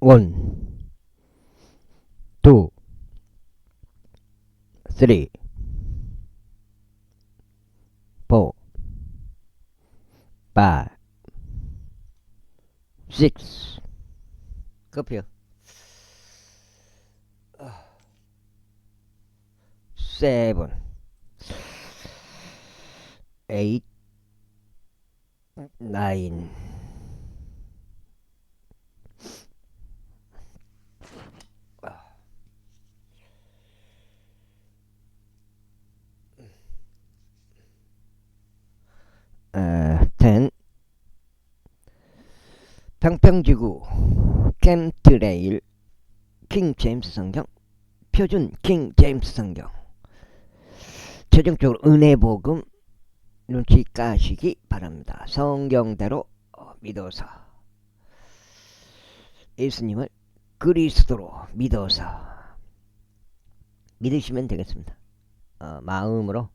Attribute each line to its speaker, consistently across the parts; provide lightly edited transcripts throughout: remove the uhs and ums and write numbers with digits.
Speaker 1: 1, 2, 3, 4, 5, 6. 커피요. 7, 8, 9. Ten. 평평지구 캠트레일 킹 제임스 성경, 표준 킹 제임스 성경. 최종적으로 은혜 복음 눈치 까시기 바랍니다. 성경대로 믿어서 예수님을 그리스도로 믿어서 믿으시면 되겠습니다. 마음으로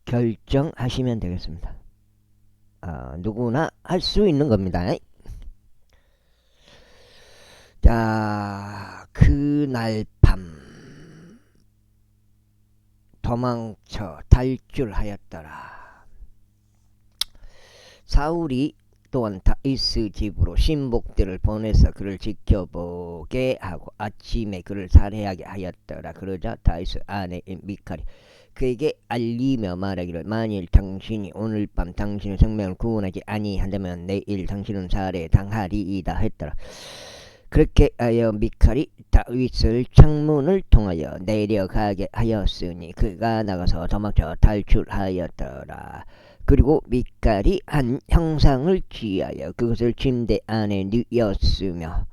Speaker 1: 결정하시면 되겠습니다. 누구나 할 수 있는 겁니다. 자, 그날 밤 도망쳐 탈출하였더라. 사울이 또한 다윗 집으로 신복들을 보내서 그를 지켜보게 하고 아침에 그를 살해하게 하였더라. 그러자 다윗의 아내인 미칼이 그에게 알리며 말하기를, 만일 당신이 오늘 밤 당신의 생명을 구원하지 아니한다면 내일 당신은 살해당하리이다 했더라. 그렇게 하여 미칼이 다윗을 창문을 통하여 내려가게 하였으니 그가 나가서 도망쳐 탈출하였더라. 그리고 미칼이 한 형상을 취하여 그것을 침대 안에 넣었으며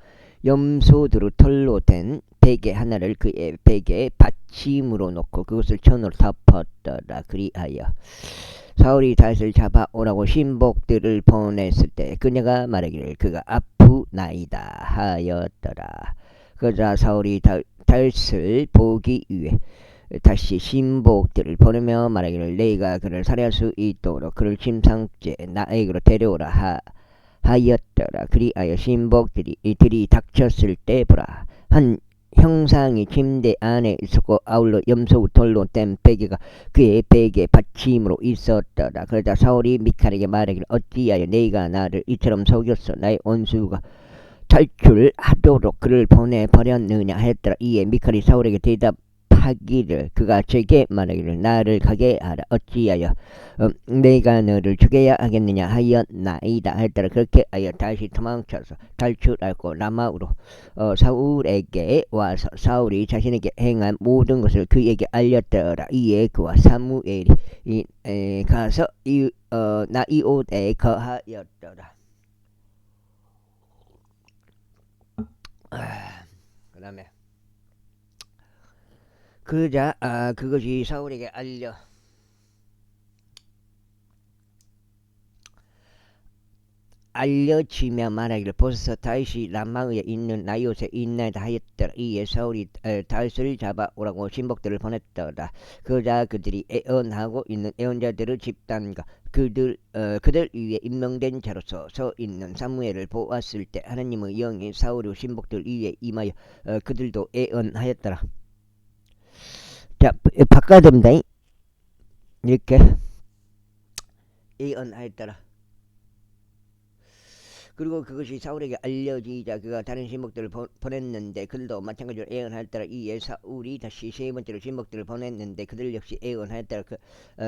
Speaker 1: 염소들의 털로 된 베개 하나를 그의 베개에 받침으로 놓고 그것을 천으로 덮었더라. 그리하여 사울이 다윗을 잡아오라고 신복들을 보냈을 때 그녀가 말하기를 그가 아프나이다 하였더라. 그러자 사울이 다윗을 보기 위해 다시 신복들을 보내며 말하기를, 내가 그를 살해할 수 있도록 그를 침상째 나에게로 데려오라 하였더라. 그리하여 신복들이 이들이 닥쳤을 때 보라, 한 형상이 침대 안에 있었고 아울러 염소 털로 된 베개가 그의 베개 받침으로 있었더라. 그러자 사울이 미칼에게 말하기를, 어찌하여 네가 나를 이처럼 속였어? 나의 원수가 탈출하도록 그를 보내버렸느냐 했더라. 이에 미칼이 사울에게 대답하기를, 그가 제게 말하기를, 나를 가게 하라. 어찌하여 내가 너를 죽여야 하겠느냐 하였나이다 했더라. 그렇게 하여 다시 도망쳐서 탈출하고 라마로 사울에게 와서 사울이 자신에게 행한 모든 것을 그에게 알렸더라. 이에 그와 사무엘이 가서 나이옷에 거하였더라. 그 다음에 그러자 그것이 사울에게 알려지며 말하기를, 벌써 다윗이 라마에 있는 나이옷에 있나이다 하였더라. 이에 사울이 다윗을 잡아오라고 신복들을 보냈더라. 그러자 그들이 애언하고 있는 애언자들의 집단과 그들 위에 임명된 자로서 서 있는 사무엘을 보았을 때 하나님의 영이 사울의 신복들 위에 임하여 그들도 애언하였더라. 자, 바꿔야 됩니다. 이렇게 애언하였더라. 그리고 그것이 사울에게 알려지자 그가 다른 신복들을 보냈는데 그들도 마찬가지로 애언하였더라. 이에 사울이 다시 세 번째로 신복들을 보냈는데 그들 역시 애언하였더라.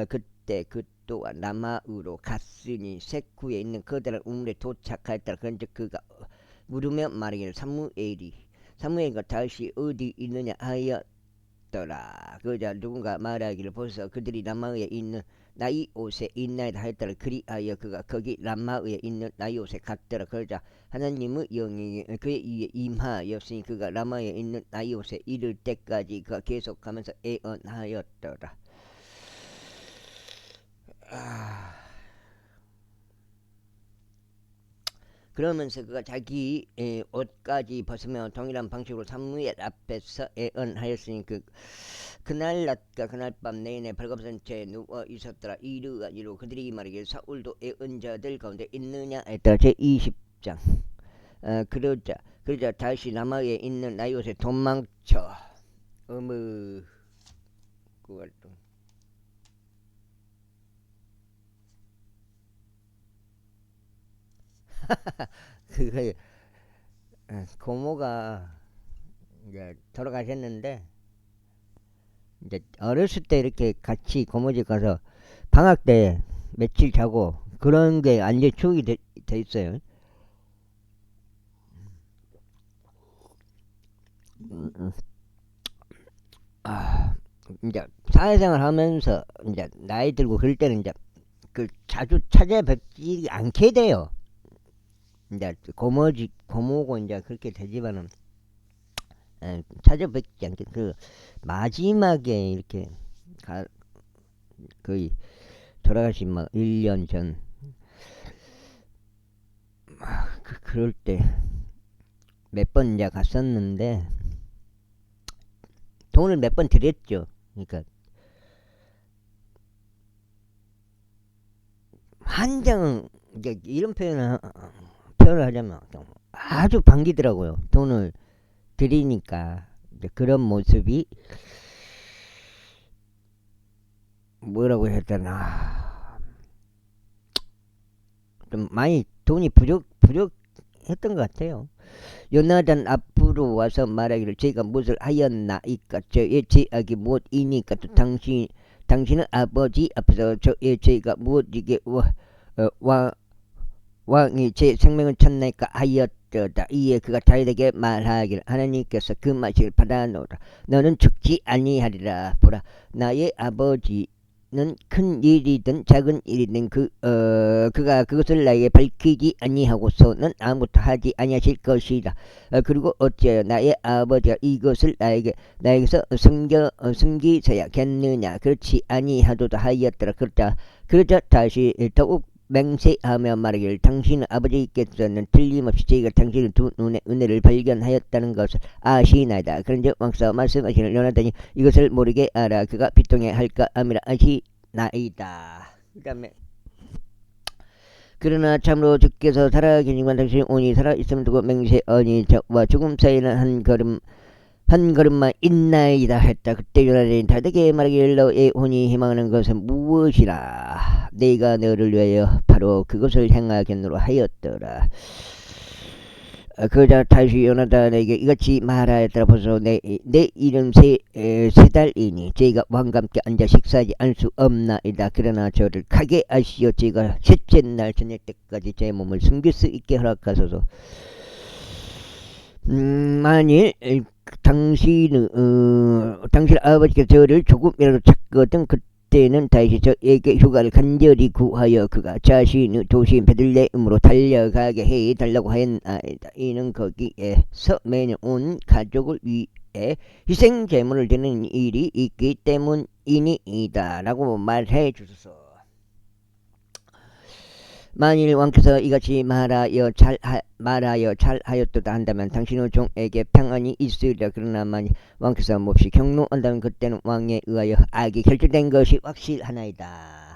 Speaker 1: 그때 그 또한 라마으로 갔으니 색후에 있는 커다란 우물에 도착하였더라. 그런즉 그가 물으며 말하기를, 사무엘과 다윗이 어디 있느냐 하였더라. 그러자 누군가 말하기를, 벌써 그들이 라마에 있는 나이옷에 있나이다 하였더라. 그리하여 그가 거기 람마에 있는 나이옷에 갔더라. 그러자 하나님의 영이 그의 위에 임하였으니 그가 람마에 있는 나이옷에 이를 때까지 그가 계속하면서 애언하였더라. 그러면서 그가 자기 옷까지 벗으며 동일한 방식으로 사무엘 앞에서 애언하였으니 그날 낮과 그날 밤 내내 벌거벗은 채 누워 있었더라. 이르기로 그들이 말하기를, 사울도 애언자들 가운데 있느냐 했더라. 제20장. 그러자 그러자 다시 남아에 있는 나이옷에 도망쳐. 어머 그걸 또 그거 고모가 이제 돌아가셨는데 이제 어렸을 때 이렇게 같이 고모 집 가서 방학 때 며칠 자고 그런 게 완전 추억이 돼 있어요. 아, 이제 사회생활 하면서 이제 나이 들고 그럴 때는 이제 그 자주 찾아뵙지 않게 돼요. 이제 고모지 고모고 이제 그렇게 되지만은 찾아뵙지 않게 그 마지막에 이렇게 가, 거의 돌아가신 막 1년 전 그럴 때 몇 번 이제 갔었는데 돈을 몇 번 드렸죠. 그러니까 한장 이제 이런 표현을 하자면 아주 반기더라고요. 돈을 드리니까 이제 그런 모습이 뭐라고 해야 되나 좀 많이 돈이 부족했던 것 같아요. 요나단 앞으로 와서 말하기를 제가 무엇을 하였나이까 저의 죄악이 무엇이니까 또 당신은 아버지 앞에서 저의 죄가 무엇이게 왕이 제 생명을 쳤나이까 하였더다. 이에 그가 다윗에게 말하기를 하나님께서 그 말씀을 받아노라. 너는 죽지 아니하리라. 보라 나의 아버지는 큰 일이든 작은 일이든 그가 그것을 나에게 밝히지 아니하고서는 아무것도 하지 아니하실 것이다. 그리고 어찌하여 나의 아버지가 이것을 나에게서 숨기셔야겠느냐. 그렇지 아니하도다 하였더라. 그러자 다시 더욱 맹세하며 말하기를 당신은 아버지께서는 틀림없이 저희가 당신의 두 눈의 은혜를 발견하였다는 것을 아시나이다. 그런즉 왕사와 말씀하시는 요나단이 이것을 모르게 알아 그가 비통해 할까 함이라 아시나이다. 그 다음에 그러나 참으로 주께서 살아계시지만 당신이 온이 살아있음을 두고 맹세하니 저와 죽음 사이는 한 걸음만 있나이다 했다. 그때 요나단이 다윗에게 말하기를 너의 혼이 희망하는 것은 무엇이라. 내가 너를 위하여 바로 그것을 행하겠노라 하였더라. 그러자 다시 요나단에게 이같이 말하였더라. 보소 내 이름 세 달이니 저희가 왕과 함께 앉아 식사하지 않을 수 없나이다. 그러나 저를 가게 하시어 저희가 셋째 날 저녁 때까지 제 몸을 숨길 수 있게 허락하소서. 만일 당신 아버지께서 저를 조금이라도 찾거든 그때는 다시 저에게 휴가를 간절히 구하여 그가 자신의 도시인 베들레헴으로 달려가게 해달라고 하였나이다. 이는 거기에서 매년 온 가족을 위해 희생 제물을 드리는 일이 있기 때문이니이다 라고 말해 주소서. 만일 왕께서 이같이 말하여 잘하였도다 한다면 당신의 종에게 평안이 있으리라. 그러나 만일 왕께서 몹시 경노한다면 그때는 왕에 의하여 악이 결정된 것이 확실하나이다.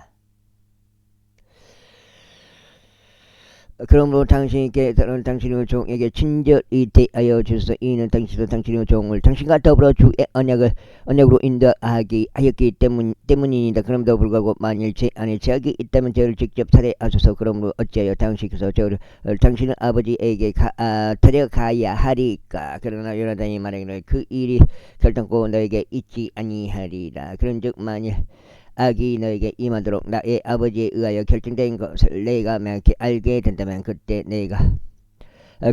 Speaker 1: 그러므로 당신께서는 당신의 종에게 친절히 대하여 주소서. 이는 당신도 당신의 종을 당신과 더불어 주의 언약으로 인도하기 하였기 때문이니다. 그럼에도 불구하고 만일 제 안에 죄악이 있다면 저를 직접 살해하소서. 그러므로 어찌하여 당신께서 저를 당신의 아버지에게 데려가야 하리까. 그러나 요나단이 말하기를 그 일이 결단코 너에게 있지 아니하리라. 그런즉 만일 악이 너에게 임하도록 나의 아버지에 의하여 결정된 것을 내가 명확히 알게 된다면 그때 내가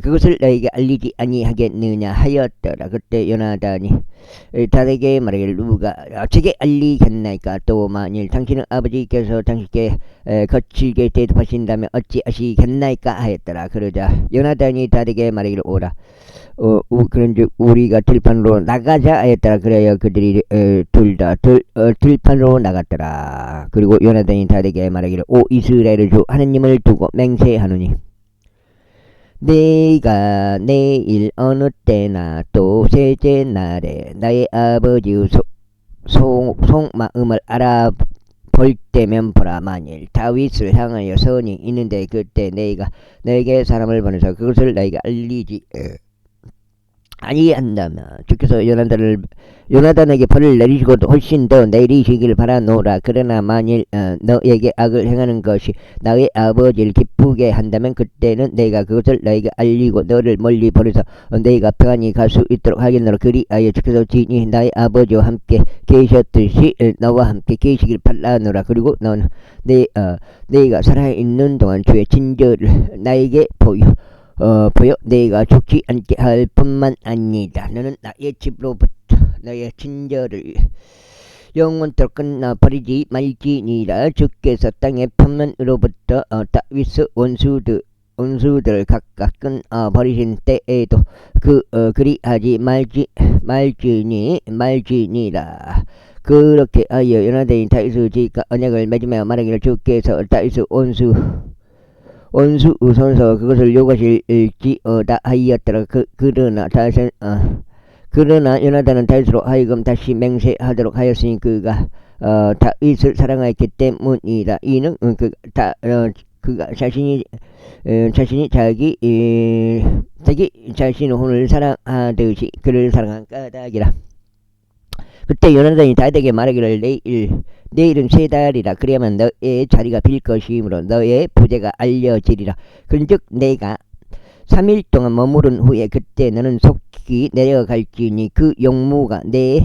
Speaker 1: 그것을 너에게 알리지 아니하겠느냐 하였더라. 그때 요나단이 다윗에게 말하기를 누가 어떻게 알리겠나이까. 또 만일 당신의 아버지께서 당신께 거칠게 대답하신다면 어찌하시겠나이까 하였더라. 그러자 요나단이 다윗에게 말하기를 오라. 그런즉 우리가 들판으로 나가자 하였더라. 그래야 그들이 둘 다 들판으로 나갔더라. 그리고 요나단이 다윗에게 말하기를 오 이스라엘의 주 하나님을 두고 맹세하노니 내가 내일 어느 때나 또 셋째 날에 나의 아버지의 속마음을 알아볼 때면 보라. 만일 다윗을 향하여 선이 있는데 그때 내가 너에게 사람을 보내서 그것을 너에게 알리지 아니한다면 주께서 요나단에게 벌을 내리시고도 훨씬 더 내리시길 바라노라. 그러나 만일 너에게 악을 행하는 것이 나의 아버지를 기쁘게 한다면 그때는 내가 그것을 너에게 알리고 너를 멀리 버려서 내가 평안히 갈 수 있도록 하겠노라. 그리하여 주께서 진히 나의 아버지와 함께 계셨듯이 너와 함께 계시길 바라노라. 그리고 너는 내가 살아있는 동안 주의 진저를 나에게 보여 내가 죽지 않게 할 뿐만 아니다. 너는 나의 집로부터 너의 친절을 영원토록 끝나버리지 말지니라. 주께서 땅의 편면으로부터 다윗의 원수들을 각각 끊어버리신 때에도 그리하지 말지니라. 그렇게 하여 요나단이 다윗의 지가 언약을 맺으며 말하기를 주께서 다윗의 원수 우선서 그것을 요구하실지어다 하였더라. 그러나 요나단은 다윗으로 하여금 다시 맹세하도록 하였으니 그가 다윗을 사랑하였기 때문이다. 이는 그가 자신이 자기 자신의 혼을 사랑하듯이 그를 사랑한 까닭이라. 그때 요나단이 다윗에게 말하기를 내일은 3달이라. 그래야만 너의 자리가 빌 것이므로 너의 부재가 알려지리라. 그런즉 내가 3일 동안 머무른 후에 그때 너는 속히 내려갈지니 그 용무가 내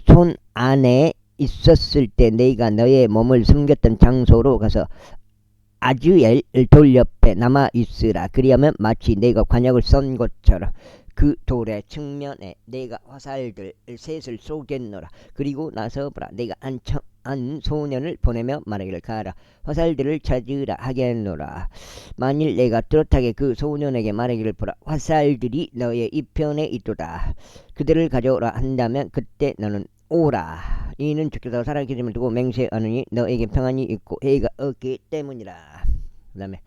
Speaker 1: 손 안에 있었을 때 내가 너의 몸을 숨겼던 장소로 가서 아즈엘 돌 옆에 남아 있으라. 그리하면 마치 내가 관약을 썬 것처럼 그 돌의 측면에 내가 화살들 셋을 쏘겠노라. 그리고 나서 보라, 내가 안 소년을 보내며 말하기를 가라 화살들을 찾으라 하겠노라. 만일 내가 뚜렷하게 그 소년에게 말하기를 보라, 화살들이 너의 이편에 있도다. 그들을 가져오라 한다면 그때 너는 오라. 이는 주께서 살아계심을 두고 맹세하느니 너에게 평안이 있고 해가 없기 때문이라. 그 다음에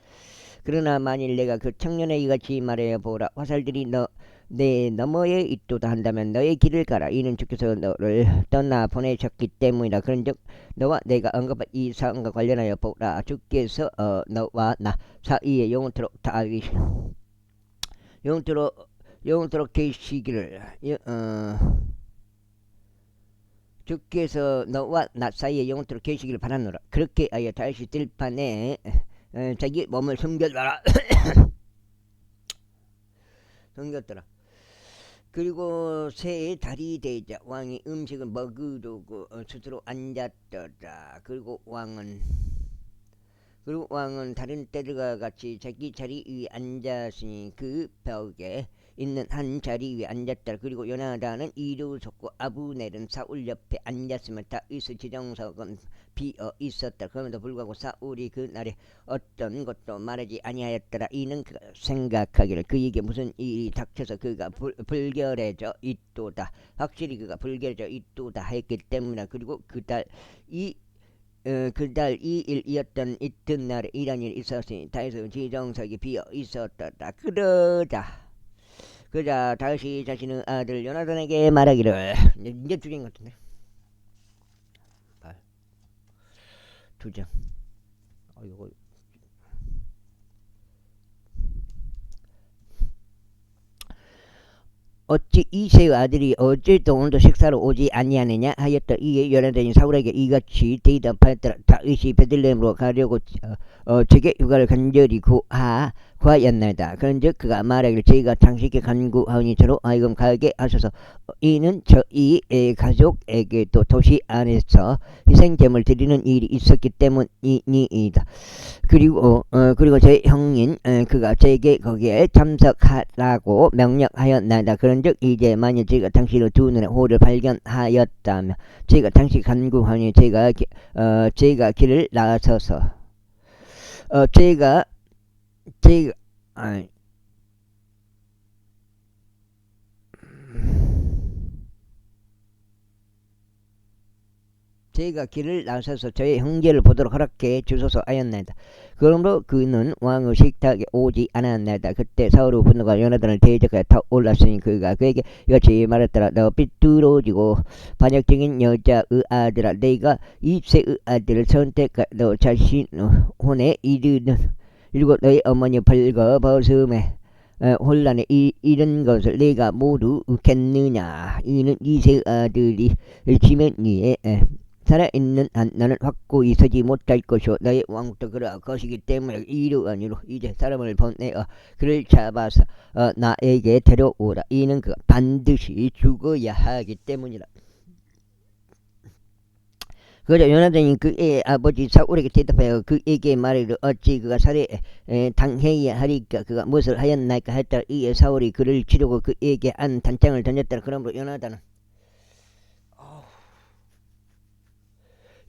Speaker 1: 그러나 만일 내가 그 청년에게 이같이 말하여 보라, 화살들이 내 너머에 있도다 한다면 너의 길을 가라. 이는 주께서 너를 떠나 보내셨기 때문이라. 그런즉 너와 내가 언급한 이 사건과 관련하여 보라, 주께서 너와 나 사이에 영원토록 계시기를 주께서 너와 나 사이에 영원토록 계시기를 바라노라. 그렇게 하여 다시 들판에 자기 몸을 숨겨둬라. 숨겼더라. 그리고 3달이 되자 왕이 음식을 먹으려고 스스로 앉았더라. 그리고 왕은 다른 때들과 같이 자기 자리 위에 앉았으니 그 벽에 있는 한 자리 위에 앉았더라. 그리고 요나단은 이루 솟고 아브넬은 사울 옆에 앉았으며 다윗의 지정석은 비어 있었다. 그럼에도 불구하고 사울이 그날에 어떤 것도 말하지 아니하였더라. 이는 그가 생각하기를 그에게 무슨 일이 닥쳐서 그가 불결해져 있도다. 확실히 그가 불결해져 있도다 했기 때문이다. 그리고 그달 2일이었던 이튿날에 이런 일이 있었으니 다윗의 지정석이 비어 있었다. 그러자 다윗이 자신의 아들 요나단에게 말하기를, 이제 죽인 것 같은데 2장 이거 어찌 이새의 아들이 어찌 또 오늘도 식사로 오지 아니하느냐 하였다. 이에 요나단이 사울에게 이같이 대답하였더라. 다윗이 베들레헴으로 가려고 제게 휴가를 간절히 구하였나이다. 그런즉 그가 말하기를 제가 당신께 간구하오니 저로 하여금 가게 하소서. 이는 저희 가족에게도 도시 안에서 희생제물 드리는 일이 있었기 때문이니이다. 그리고 제 형인 그가 제게 거기에 참석하라고 명령하였나이다. 그런즉 이제 만일 제가 당신의 두 눈에 호를 발견하였다면 제가 당신 간구하니 제가 길을 나서서 제가 길을 나서서 저의 형제를 보도록 허락해 주소서 하였나이다. 그러므로 그는 왕의 식탁에 오지 않았나이다. 그때 사울의 분노가 요나단을 대적하여 타올랐으니 그가 그에게 이같이 말했더라. 너 삐뚤어지고 반역적인 여자의 아들아, 내가 이새의 아들을 선택하여 너 자신의 혼에 이르고 너의 어머니 벌거벗음에 혼란에 이런 것을 내가 모두 겠느냐. 이는 이세 아들이 지면 위에 살아있는 한 나는 확고히 서지 못할 것이요 너의 왕도 그러할 것이기 때문에 이러하니로 이제 사람을 보내어 그를 잡아서 나에게 데려오라. 이는 그가 반드시 죽어야 하기 때문이라. 그러자 요나단이 그의 아버지 사울에게 대답하여 그에게 말하기를 어찌 그가 살해 당해야 하리까. 그가 무엇을 하였나이까 했더라. 이에 사울이 그를 치려고 그에게 한 단창을 던졌더라. 그러므로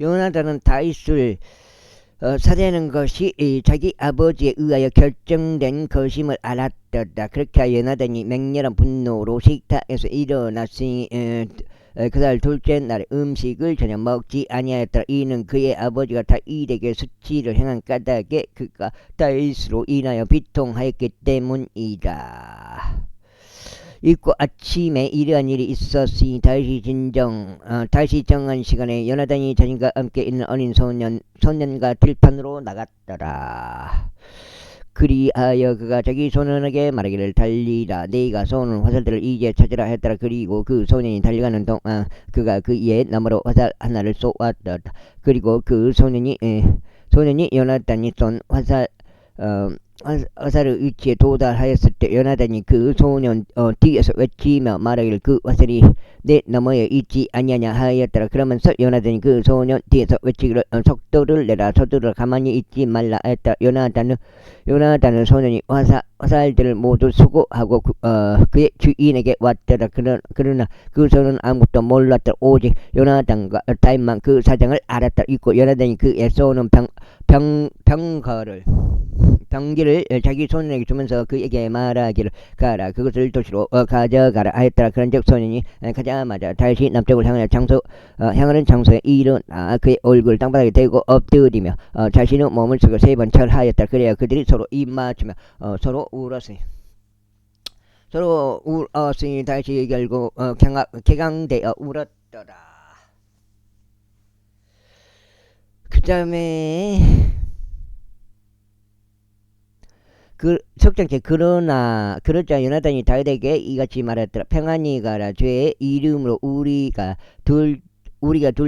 Speaker 1: 요나단은 다윗을 살해하는 것이 자기 아버지에 의하여 결정된 것임을 알았더라. 그렇게 하여 요나단이 맹렬한 분노로 식탁에서 일어났으니 그달 둘째 날에 음식을 전혀 먹지 아니하였더라. 이는 그의 아버지가 다윗에게 수치를 행한 까닭에 그가 다윗으로 인하여 비통하였기 때문이다. 있고 아침에 이러한 일이 있었으니 다시 정한 시간에 요나단이 자신과 함께 있는 어린 소년과 들판으로 나갔더라. 그리하여 그가 자기 소년에게 말하기를 달리라. 네가 쏘는 화살들을 이제 찾으라 했더라. 그리고 그 소년이 달려가는 동안 그가 그의 나무로 화살 하나를 쏘았더라. 그리고 그 소년이 요나단이 쏜 화살의 위치에 도달하였을 때 요나단이 그 소년 뒤에서 외치며 말하기를 그 화살이 내 너머에 있지 아니하냐 하였더라. 그러면서 요나단이 그 소년 뒤에서 외치기를 속도를 내라. 서두르라. 가만히 있지 말라 했더라. 요나단은 소년이 화살들을 모두 수고하고 그의 주인에게 왔더라. 그러나 그 소년은 아무것도 몰랐더라. 오직 요나단과 다윗만 그 사정을 알았더라. 있고 요나단이 그의 쏘는 병기를 자기 소년에게 주면서 그에게 말하기를 가라. 그것을 도시로 가져가라 하였더라. 그런즉 소년이 가자마자 다시 남쪽을 향하는 장소에 일어나 그의 얼굴을 땅바닥에 대고 엎드리며 자신의 몸을 쓰고 3번 절하였더라. 그래야 그들이 서로 입 맞추며 서로 울었으니 다시 결국 개강되어 울었더라. 그 다음에 석장체 그러자 요나단이 다윗에게 이같이 말했더라. 평안히 가라. 죄의 이름으로 우리가 둘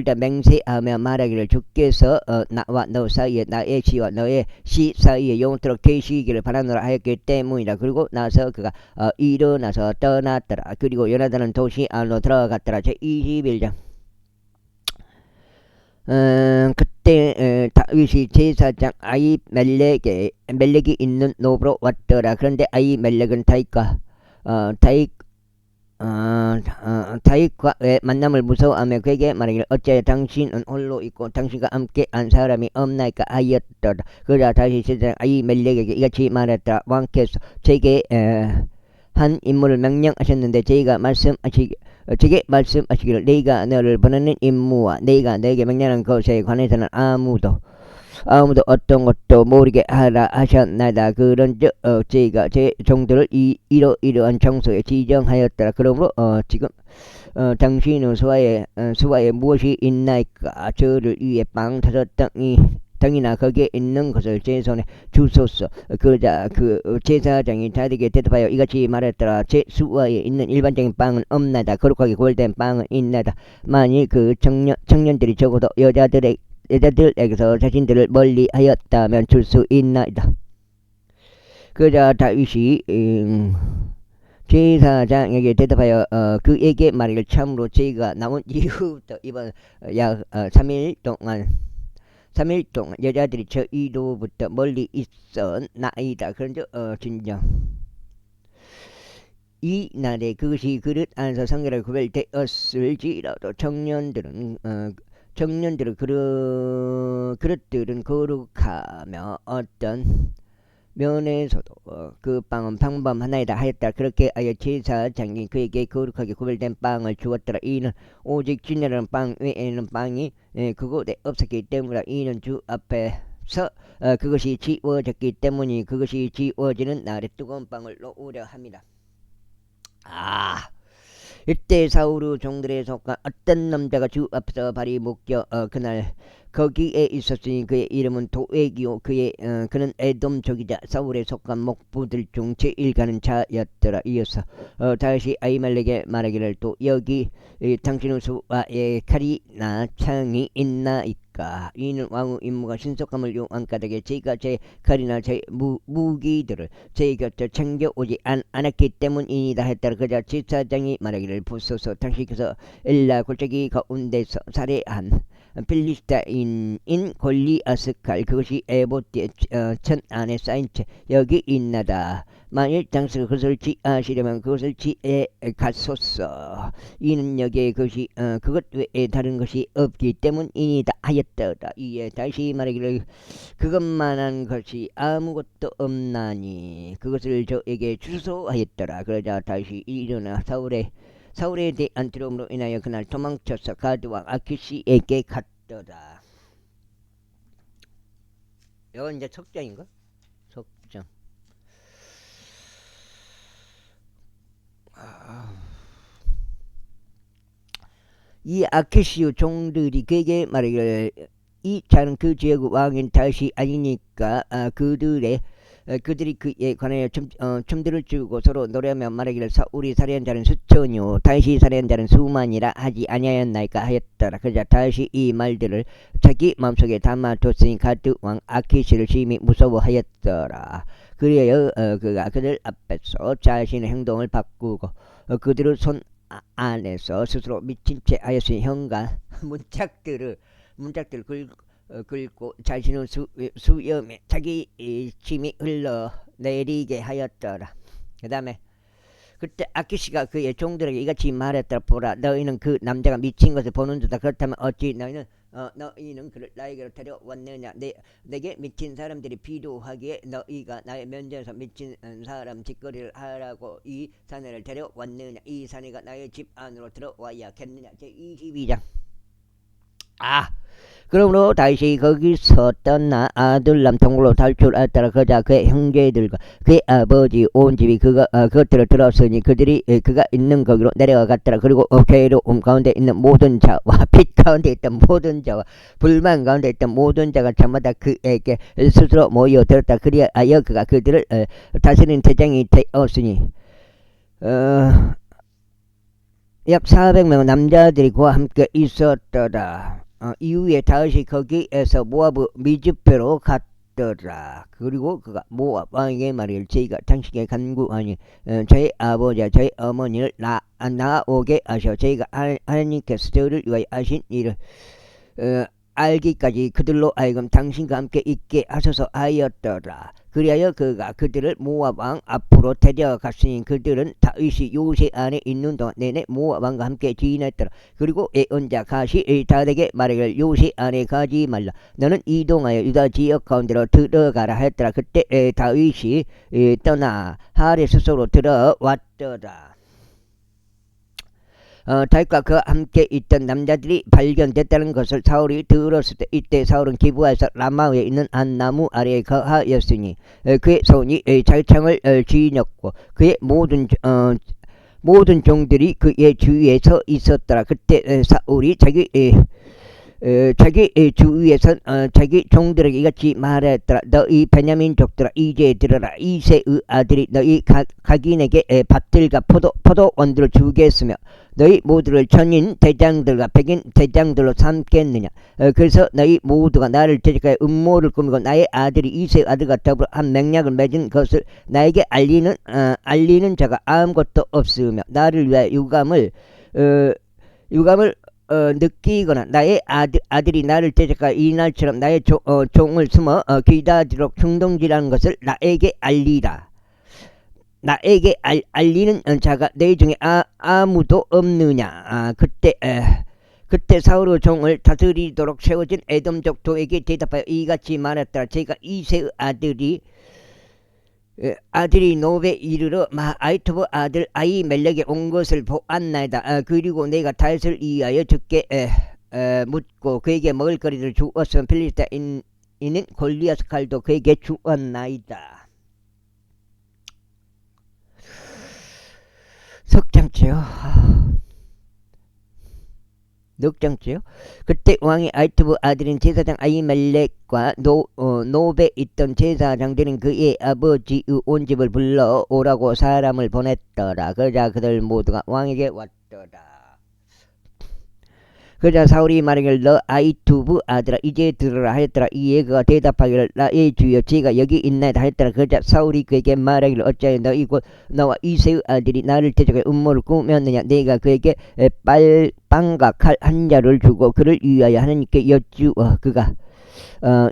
Speaker 1: 다 맹세하며 말하기를 주께서 나와 너 사이에 나의 시와 너의 시 사이에 영원토록 계시기를 바라노라 하였기 때문이다. 그리고 나서 그가 일어나서 떠났더라. 그리고 요나단은 도시 안으로 들어갔더라. 제21장. 그때 다윗이 제사장 아히멜렉이 있는 노브로 왔더라. 그런데 아히멜렉은 다윗과 만남을 무서워하며 그에게 말하기를 어찌하여 당신은 홀로 있고 당신과 함께 한 사람이 없나이까 하였더라. 그러자 다시 제사장 아히멜렉에게 이같이 말했더라. 왕께서 제게 한 인물을 명령하셨는데 제게 말씀하시기를 네가 너를 보내는 임무와 네가 내게 명령한 것에 관해서는 아무도 어떤 것도 모르게 하라 하셨나이다. 그런즉 제가 제 종들을 이러한 장소에 지정하였더라. 그러므로 지금 당신의 수하에 무엇이 있나이까. 저를 위해 빵 5덩이나 거기에 있는 것을 제 손에 주소서. 그러자 그 제사장이 다윗에게 대답하여 이같이 말했더라. 제 수하에 있는 일반적인 빵은 없나이다. 거룩하게 구별된 빵은 있나이다. 만일 그 청년들이 적어도 여자들에게서 자신들을 멀리하였다면 줄 수 있나이다. 그러자 다윗이 제사장에게 대답하여 그에게 말하기를 참으로 제가 나온 이후부터 이번 약 3일 동안 여자들이 저희로부터 멀리 있었나이다. 그런즉 진정 이 날에 그것이 그릇 안에서 성결하게 구별되었을지라도 청년들은 그릇들은 거룩하며 어떤 면에서도 그 빵은 평범하나이다 하였다. 그렇게 하여 제사장이 그에게 거룩하게 구별된 빵을 주었더라. 이는 오직 진리라는 빵 외에는 빵이 그곳에 없었기 때문이라. 이는 주 앞에서 그것이 지워졌기 때문이 그것이 지워지는 날에 뜨거운 빵을 놓으려 합니다. 이때 사울의 종들에 속한 어떤 남자가 주 앞에서 발이 묶여 그날 거기에 있었으니 그의 이름은 도액이요 그는 에돔족이자 사울에 속한 목부들 중 제일 가는 자였더라. 이어서 다시 아히멜렉에게 말하기를 또 여기 당신의 수와의 칼이 나 창이 있나이까. 이는 왕의 임무가 신속함을 요한 까닭에 제가 제 칼이나 제 무기들을 제 곁에 챙겨오지 않았기 때문이다 했더라. 그자 지사장이 말하기를 보소서 당신께서 엘라 골짜기 가운데서 살해한 필리스타인인 골리앗의 그것이 에봇의 천 안에 쌓인 채 여기 있나다. 만일 당신이 그것을 지하시려면 그것을 지에 갔소서. 이는 여기에 그것이 그것 외에 다른 것이 없기 때문이다 하였더라. 이에 다시 말하기를 그것만한 것이 아무것도 없나니 그것을 저에게 주소 하였더라. 그러자 다시 일어나 사울에 대한 두려움으로 인하여 그날 도망쳐서 가드왕 아키시에게 갔더라. 이건 이제 석장인가? 석장. 이 아키시의 종들이 그에게 말하기를 이 자는 그 지역의 왕인 다시 아니니까 그들이 그에 관하여 춤들을 추고 서로 노래하며 말하기를 사울이 살해한 자는 수천이요 다시 살해한 자는 수만이라 하지 아니하였나이까 하였더라. 그러자 다시 이 말들을 자기 마음속에 담아뒀으니 가드 왕 아키시를 심히 무서워하였더라. 그리하여 그가 그들 앞에서 자신의 행동을 바꾸고 그들의 손 안에서 스스로 미친 채 하였으니 현관 문짝들을 긁고 자신의 수염에 자기 침이 흘러내리게 하였더라. 그 다음에 그때 아키시가 그의 종들에게 이같이 말했더라. 보라 너희는 그 남자가 미친 것을 보는 듯다. 그렇다면 어찌 너희는 그를 나에게로 데려왔느냐. 내게 미친 사람들이 필요하기에 너희가 나의 면전에서 미친 사람 짓거리를 하라고 이 사내를 데려왔느냐. 이 사내가 나의 집 안으로 들어와야겠느냐. 제22장. 그러므로 다시 거기서 떠나 아둘람 동굴로 탈출하였더라. 그자 그의 형제들과 그의 아버지 온 집이 그것들을 들었으니 그들이 그가 있는 거기로 내려갔더라. 그리고 괴로움 가운데 있는 모든 자와 빛 가운데 있던 모든 자와 불만 가운데 있던 모든 자가 저마다 그에게 스스로 모여들었다. 그리하여 그가 그들을 다스리는 대장이 되었으니 약 400명의 남자들이 그와 함께 있었더라. 이후에 다시 거기에서 모압의 미즈페로 갔더라. 그리고 그가 모압 왕에게 말하기를 저희가 당신에게 간구하니 저희 아버지와 저희 어머니를 나오게 하셔. 저희가 하나님께서 저를 위하여 하신 일을 알기까지 그들로 하여금 당신과 함께 있게 하소서 하였더라. 그리하여 그가 그들을 모압 왕 앞으로 데려갔으니 그들은 다윗이 요새 안에 있는 동안 내내 모압 왕과 함께 지냈더라. 그리고 예언자 갓이 다윗에게 말하기를 요새 안에 가지 말라. 너는 이동하여 유다 지역 가운데로 들어가라 했더라. 그때 다윗이 떠나 하레스소로 들어왔더라. 다윗과 그와 함께 있던 남자들이 발견됐다는 것을 사울이 들었을 때 이때 사울은 기브아에서 라마에 있는 한 나무 아래에 거하였으니 그의 손이 잘창을 쥐녔고 그의 모든 종들이 그의 주위에 서 있었더라. 그때 사울이 자기 주위에서 자기 종들에게 이같이 말했더라. 너희 베냐민 족들아 이제 들어라. 이새의 아들이 너희 각인에게 밭들과 포도원들을 주겠으며 너희 모두를 천인 대장들과 백인 대장들로 삼겠느냐. 그래서 너희 모두가 나를 대적하여 음모를 꾸미고 나의 아들이 이새의 아들과 더불어 한 맹약을 맺은 것을 나에게 알리는 자가 아무것도 없으며 나를 위하여 유감을 느끼거나 나의 아들이 나를 대적하여 이날처럼 나의 종을 숨어 기다리도록 충동질하는 것을 나에게 알리라. 나에게 알리는 자가 너희 중에 아무도 없느냐. 그때 사울의 종을 다스리도록 세워진 에돔족 도에게 대답하여 이같이 말했더라. 제가 이새의 아들이 노베 이르러 아이토브 아들 아히멜렉에 온 것을 보았나이다. 그리고 내가 다윗을 이하여 죽게 묻고 그에게 먹을 거리를 주었으면 필리스타인인 골리앗 칼도 그에게 주었나이다. 석장치요. 넉장째요. 그때 왕의 아이투브 아들인 제사장 아히멜렉과 노베 있던 제사장들은 그의 아버지의 온 집을 불러 오라고 사람을 보냈더라. 그러자 그들 모두가 왕에게 왔더라. 그러자 사울이 말하기를 너 아히투브 아들아 이제 들으라 하였더라. 이에 그가 대답하기를 나의 주여 제가 여기 있나이다 하였더라. 그러자 사울이 그에게 말하기를 어찌하여 너희 곧 너와 이새의 아들이 나를 대적해 음모를 꾸몄느냐. 내가 그에게 빵과 칼 한 자루를 주고 그를 위하여 하나님께 여쭈어 그가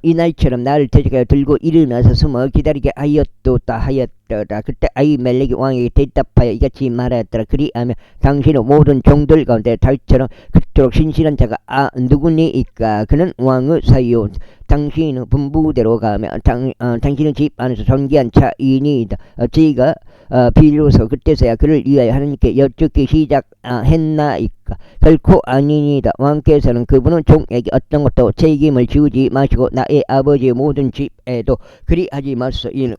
Speaker 1: 이날처럼 나를 대적하여 들고 일어나서 숨어 기다리게 하였도다 하였더라. 그때 아히멜렉이 왕에게 대답하여 이같이 말하였더라. 그리하면 당신의 모든 종들 가운데 다윗처럼 그토록 신실한 자가 누구니이까. 그는 왕의 사이요 당신의 분부대로 가며 당신의 집 안에서 존귀한 자이니이다. 제가 비로소 그때서야 그를 위하여 하나님께 여쭙기 시작했나이까. 결코 아니니이다. 왕께서는 그분은 종에게 어떤 것도 책임을 지우지 마시고 나의 아버지의 모든 집에도 그리하지 마소서. 이는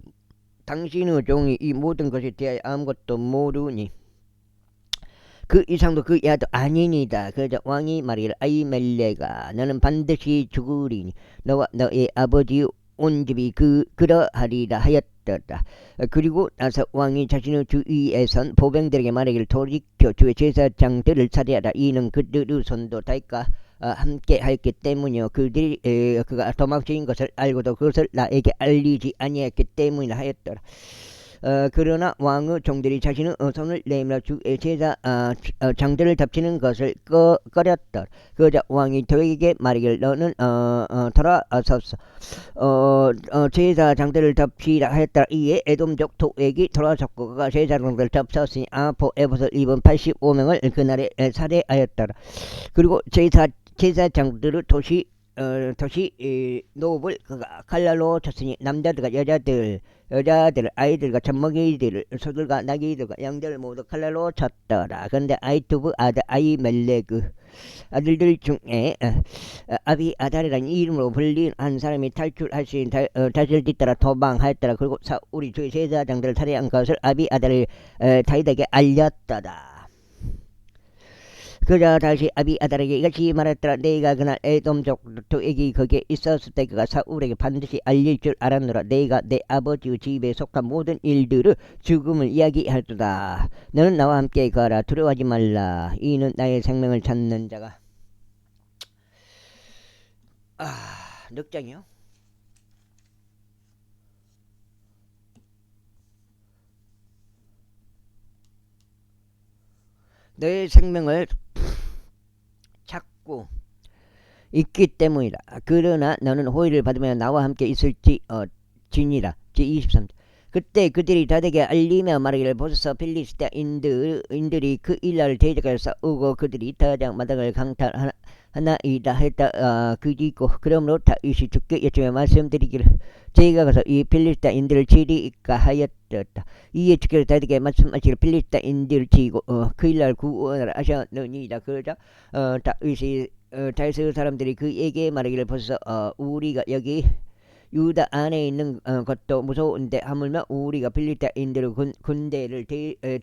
Speaker 1: 당신의 종이 이 모든 것에 대하여 아무것도 모르니 그 이상도 그 이하도 아니니다. 그러자 왕이 말하기를 아히멜렉아 너는 반드시 죽으리니 너와 너의 아버지의 온 집이 그러하리라 하였더라. 그리고 나서 왕이 자신의 주위에선 보병들에게 말하기를 돌이켜 주의 제사장들을 살해하라. 이는 그들의 손도 다윗과 함께 하였기 때문이요 그들이 그가 도망친 것을 알고도 그것을 나에게 알리지 아니했기 때문이라 하였더라. 그러나 왕의 종들이 자신의 손을 내밀어 주의 제사장들을 덮치는 것을 꺼렸더라. 그러자 왕이 저에게 말하기를 너는 돌아서서 제사장들을 덮치라 하였더라. 이에 에돔족 도액이 돌아섰고 그가 제사장들을 덮쳤으니 아포 에봇을 입은 85명을 그날에 살해하였더라. 그리고 제사장들의 도시 노읍을 그가 칼날로 쳤으니 남자들과 여자들 아이들과 젖먹이들 소들과 나귀들과 양들 모두 칼날로 쳤더라. 그런데 아히투브 아들 아히멜렉 아들들 중에 아비아달이라는 이름으로 불린 한 사람이 탈출할 수 있는 다시를 뒤따라 도망하였더라. 그리고 사울이 주의 제사장들을 살해한 것을 아비아달이 다윗에게 알렸더라. 그러자 다시 아비아달에게 이같이 말했더라. 내가 그날 에돔족 도액이 거기에 있었을 때 그가 사울에게 반드시 알릴 줄 알았노라. 내가 내 아버지의 집에 속한 모든 일들을 죽음을 이야기할도다. 너는 나와 함께 가라. 두려워하지 말라. 이는 나의 생명을 찾는 자가 늑장이요? 너의 생명을 찾고 있기 때문이다. 그러나 너는 호의를 받으며 나와 함께 있을지 지니라. 제23. 그때 그들이 다되게 알리며 말하기를 보소서 필리스타인들이 그 일날을 대적하여 싸우고 그들이 다장 마당을 강탈하나이다 했다. 그리고 그러므로 다윗이 주께 여쭈며 말씀드리기를 제가 가서 이 필리스타인들을 치리이까 하였다. 이에 주께서 다윗에게 말씀하시기를 필리스타인들을 치고 그 일날 구원을 하셨느니라. 그러자 다윗의 사람들이 그에게 말하기를 보소서 우리가 여기 유다 안에 있는 것도 무서운데 하물며 우리가 필리스타인들의 군대를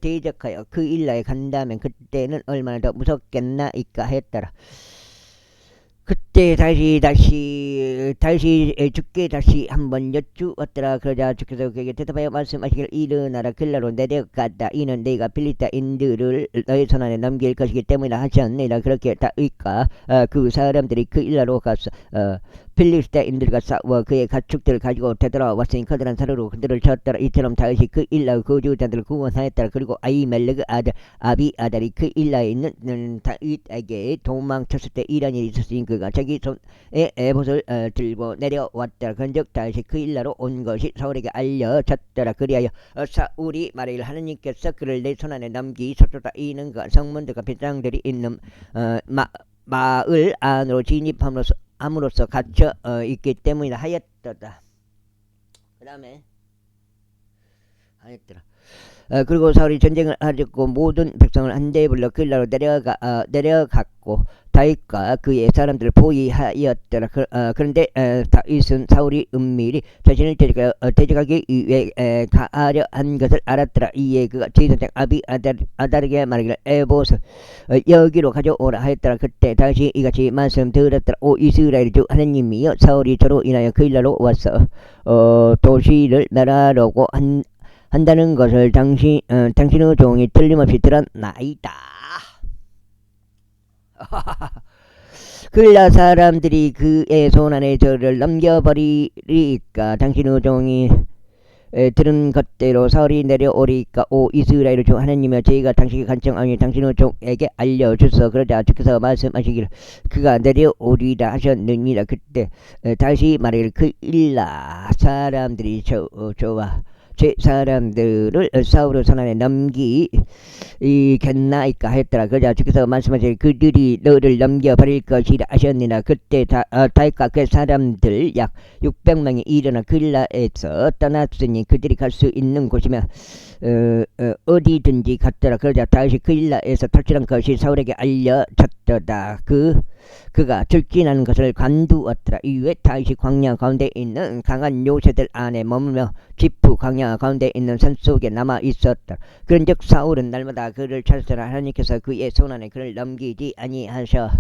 Speaker 1: 대적하여 그 일라에 간다면 그때는 얼마나 더 무섭겠나이까 했더라. 그때 다시 주께 다시 한번 여쭈었더라. 그러자 주께서 그에게 대답하여 말씀하시기를 일어나라 길라로 내려가다. 이는 내가 필리스타인들을 너의 손안에 넘길 것이기 때문이라 하셨느니라. 그렇게 다윗과 그 사람들이 그 일라로 가서 필리스타인들과 싸워 그의 가축들을 가지고 되돌아왔으니 커다란 사로로 그들을 쳤더라. 이처럼 다윗이 그 일라 거주자들을 구원하였더라. 그리고 아히멜렉의 아들 아비아달이 그 일라에 있는 다윗에게 도망쳤을 때 이런 일이 있었으니 그가 자기 손에 에봇을 들고 내려왔더라. 그런즉 다윗이 그 일라로 온 것이 사울에게 알려졌더라. 그리하여 사울이 말하기를 하나님께서 그를 내 손안에 넘기셨도다. 이는 그 성문들과 빗장들이 있는 마을 안으로 진입함으로써 갇혀 있기 때문이라 하였도다. 그 다음에 하였더라. 그리고 사울이 전쟁을 하였고 모든 백성을 한데 불러 길라로 내려갔고 다윗과 그의 사람들을 포위하였더라. 그런데 다윗은 사울이 은밀히 자신을 대적하기 위해 가하려 한 것을 알았더라. 이에 그가 제사장 아비아달에게 말하기를 에봇을 여기로 가져오라 하였더라. 그때 다시 이같이 말씀 들었더라. 오 이스라엘 주 하나님이여, 사울이 저로 인하여 길라로 와서 도시를 멸하려고 한다는 것을 당신의 종이 틀림없이 들었나이다. 길라 사람들이 그의 손안에 저를 넘겨버리리까 당신의 종이 들은 것대로 사울이 내려오리까. 오 이스라엘 중 하나님이여, 저희가 당신의 간청하니 당신의 종에게 알려주소. 그러자 주께서 말씀하시기를 그가 내려오리라 하셨느니라. 그때 다시 말하기를 길라 사람들이 저와 제 사람들을 사울의 손안에 넘기겠나이까 하였더라. 그러자 주께서 말씀하시기를 그들이 너를 넘겨버릴 것이라 하셨느니라. 그때 다윗과 그 사람들 약 600명이 일어나 길라에서 떠났으니 그들이 갈 수 있는 곳이면 어디든지 갔더라. 그러자 다윗이 길라에서 탈출한 것이 사울에게 알려졌더라. 그가 출진하는 것을 관두었더라. 이후에 다윗이 광야 가운데 있는 강한 요새들 안에 머물며 지프 광야 가운데 있는 산속에 남아 있었다. 그런즉 사울은 날마다 그를 찾으라. 하나님께서 그의 손안에 그를 넘기지 아니하셨더라.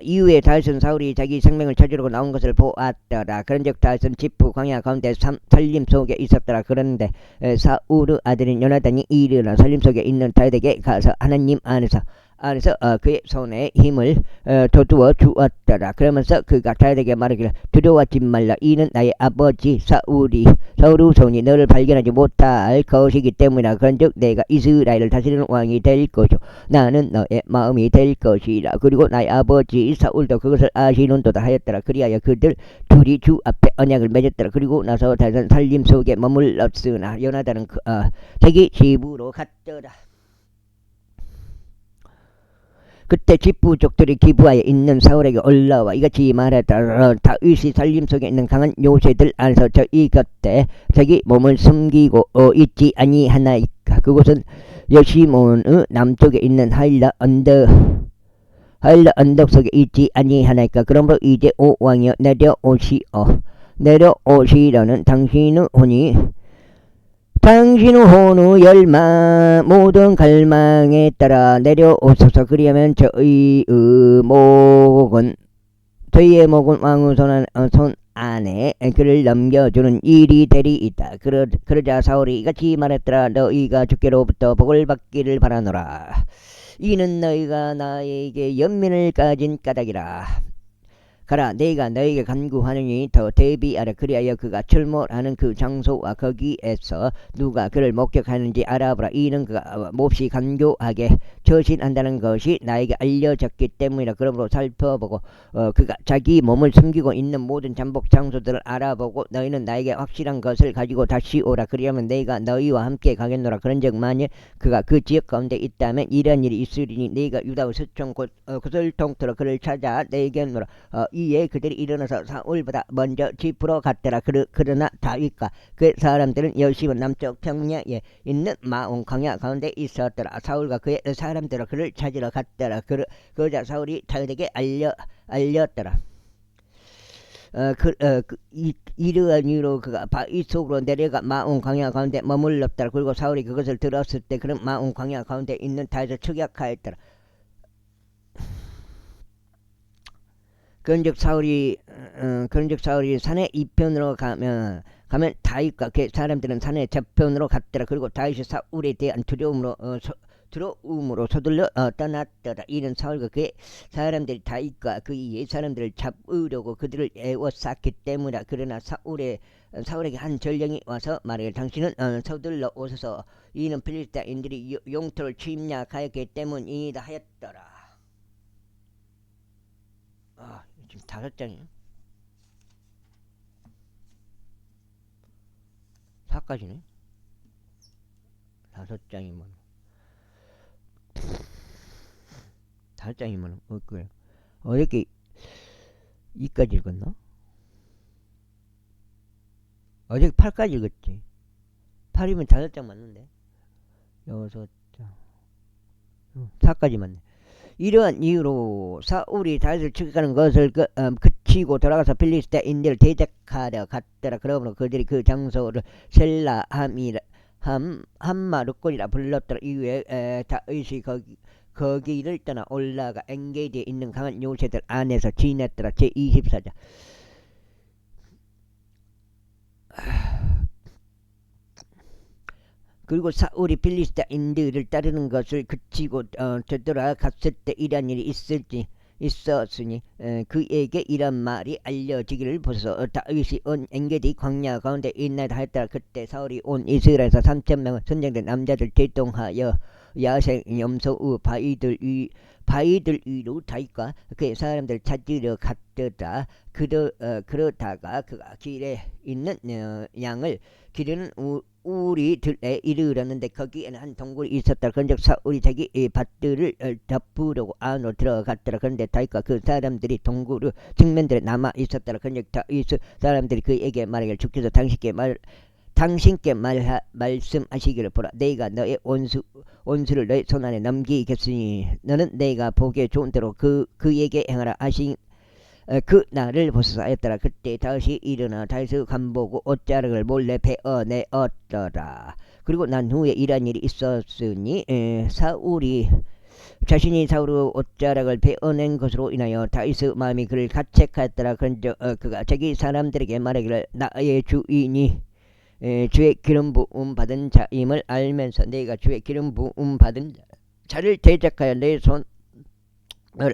Speaker 1: 이후에 다윗은 사울이 자기 생명을 찾으려고 나온 것을 보았더라. 그런즉 다윗은 지프 광야 가운데 살림 속에 있었더라. 그런데 사울의 아들인 요나단이 일어나 살림 속에 있는 다윗에게 가서 하나님 안에서 그의 손에 힘을 돋워 주었더라. 그러면서 그가 다윗에게 말하기를 두려워하지 말라. 이는 나의 아버지 사울의 손이 너를 발견하지 못할 것이기 때문이라. 그런즉 내가 이스라엘을 다스리는 왕이 될 것이요 나는 너의 마음이 될 것이라. 그리고 나의 아버지 사울도 그것을 아시는도다 하였더라. 그리하여 그들 둘이 주 앞에 언약을 맺었더라. 그리고 나서 다윗은 살림 속에 머물렀으나 요나단은 자기 집으로 갔더라. 그때 집부족들이 기브아에 있는 사울에게 올라와 이같이 말하더라. 다윗이 살림 속에 있는 강한 요새들 안에서 저희 곁에 자기 몸을 숨기고 있지 아니하나이까. 그곳은 여시몬의 남쪽에 있는 하일라 언덕 속에 있지 아니하나이까. 그러므로 이제 오 왕이여 내려오시려는 당신의 열망 모든 갈망에 따라 내려오소서. 그리하면 저희의 목은 왕의 손 안에 그를 넘겨주는 일이 되리이다. 그러자 사울이 이같이 말했더라. 너희가 주께로부터 복을 받기를 바라노라. 이는 너희가 나에게 연민을 가진 까닭이라. 가라, 내가 너에게 간구하느니 더 대비하라. 그리하여 그가 출몰하는 그 장소와 거기에서 누가 그를 목격하는지 알아보라. 이는 그가 몹시 간교하게 처신한다는 것이 나에게 알려졌기 때문이라. 그러므로 살펴보고 그가 자기 몸을 숨기고 있는 모든 잠복 장소들을 알아보고 너희는 나에게 확실한 것을 가지고 다시 오라. 그리하면 내가 너희와 함께 가겠노라. 그런즉 만일 그가 그 지역 가운데 있다면 이런 일이 있으리니 내가 유다의 서촌 곳을 통틀어 그를 찾아 내게노라. 이에 그들이 일어나서 사울보다 먼저 지프로 갔더라. 그러나 다윗과 그 사람들은 여시몬 남쪽 평야에 있는 마온 광야 가운데 있었더라. 사울과 그의 사람들은 그를 찾으러 갔더라. 그러자 사울이 다윗에게 알렸더라. 이러한 이유로 그가 바위 속으로 내려가 마온 광야 가운데 머물렀더라. 그리고 사울이 그것을 들었을 때 그는 마온 광야 가운데 있는 다윗을 추격하였더라. 그런즉 사울이 산의 이편으로 가면 다윗과 그 사람들은 산의 저편으로 갔더라. 그리고 다윗이 사울에 대한 두려움으로 서둘러 떠났더라. 이는 사울과 그의 사람들이 다윗과 그의 사람들을 잡으려고 그들을 애워쌌기 때문이라. 그러나 사울에게 한 전령이 와서 말하기를 당신은 서둘러 오소서. 이는 필리스타인들이 영토를 침략하였기 때문이다 하였더라. 지금 5장이요? 4까지네? 5장이면 5장이면 어저께 2까지 읽었나? 어저께 8까지 읽었지. 8이면 5장 맞는데 6장 4까지 맞네. 이러한 이유로 사울이 다윗을 추격하는 것을 그치고 돌아가서 필리스타인들을 대적하려 갔더라. 그러므로 그들이 그 장소를 셀라 함마 르꼴이라 불렀더라. 이후에 다윗이 거기를 떠나 올라가 엔게디에 있는 강한 요새들 안에서 지냈더라. 제24장. 그리고 사울이 필리스타인들을 따르는 것을 그치고 되돌아갔을 때 이런 일이 있었으니 그에게 이런 말이 알려지기를 보소서. 다윗이 온 엔게디 광야 가운데 있나이다 하였더라. 그때 사울이 온 이스라엘에서 3,000명의 선정된 남자들 대동하여 야생 염소 바위들 위로 다윗과 그의 사람들 찾으러 갔더라. 그러다가 그가 길에 있는 양을 기르는 우리들에 이르렀는데 거기에는 한 동굴이 있었다. 그런즉 사울이 자기 밭들을 덮으려고 안으로 들어갔더라. 그런데 다윗과 그 사람들이 동굴 측면들에 남아 있었더라. 그런즉 다윗 사람들이 그에게 말하기를 주께서 당신께 말씀하시기를 보라. 내가 너의 원수를 너의 손안에 넘기겠으니 너는 내가 보기에 좋은 대로 그에게 행하라 하신 그 날을 보소서 하였더라. 그때 다윗이 일어나 다윗의 간보고 옷자락을 몰래 베어내었더라. 그리고 난 후에 이러한 일이 있었으니 사울이 자신이 사울의 옷자락을 베어낸 것으로 인하여 다윗의 마음이 그를 가책하였더라. 그런즉 그가 자기 사람들에게 말하기를 나의 주인이 주의 기름 부음 받은 자임을 알면서 내가 주의 기름 부음 받은 자를 대적하여 내 손을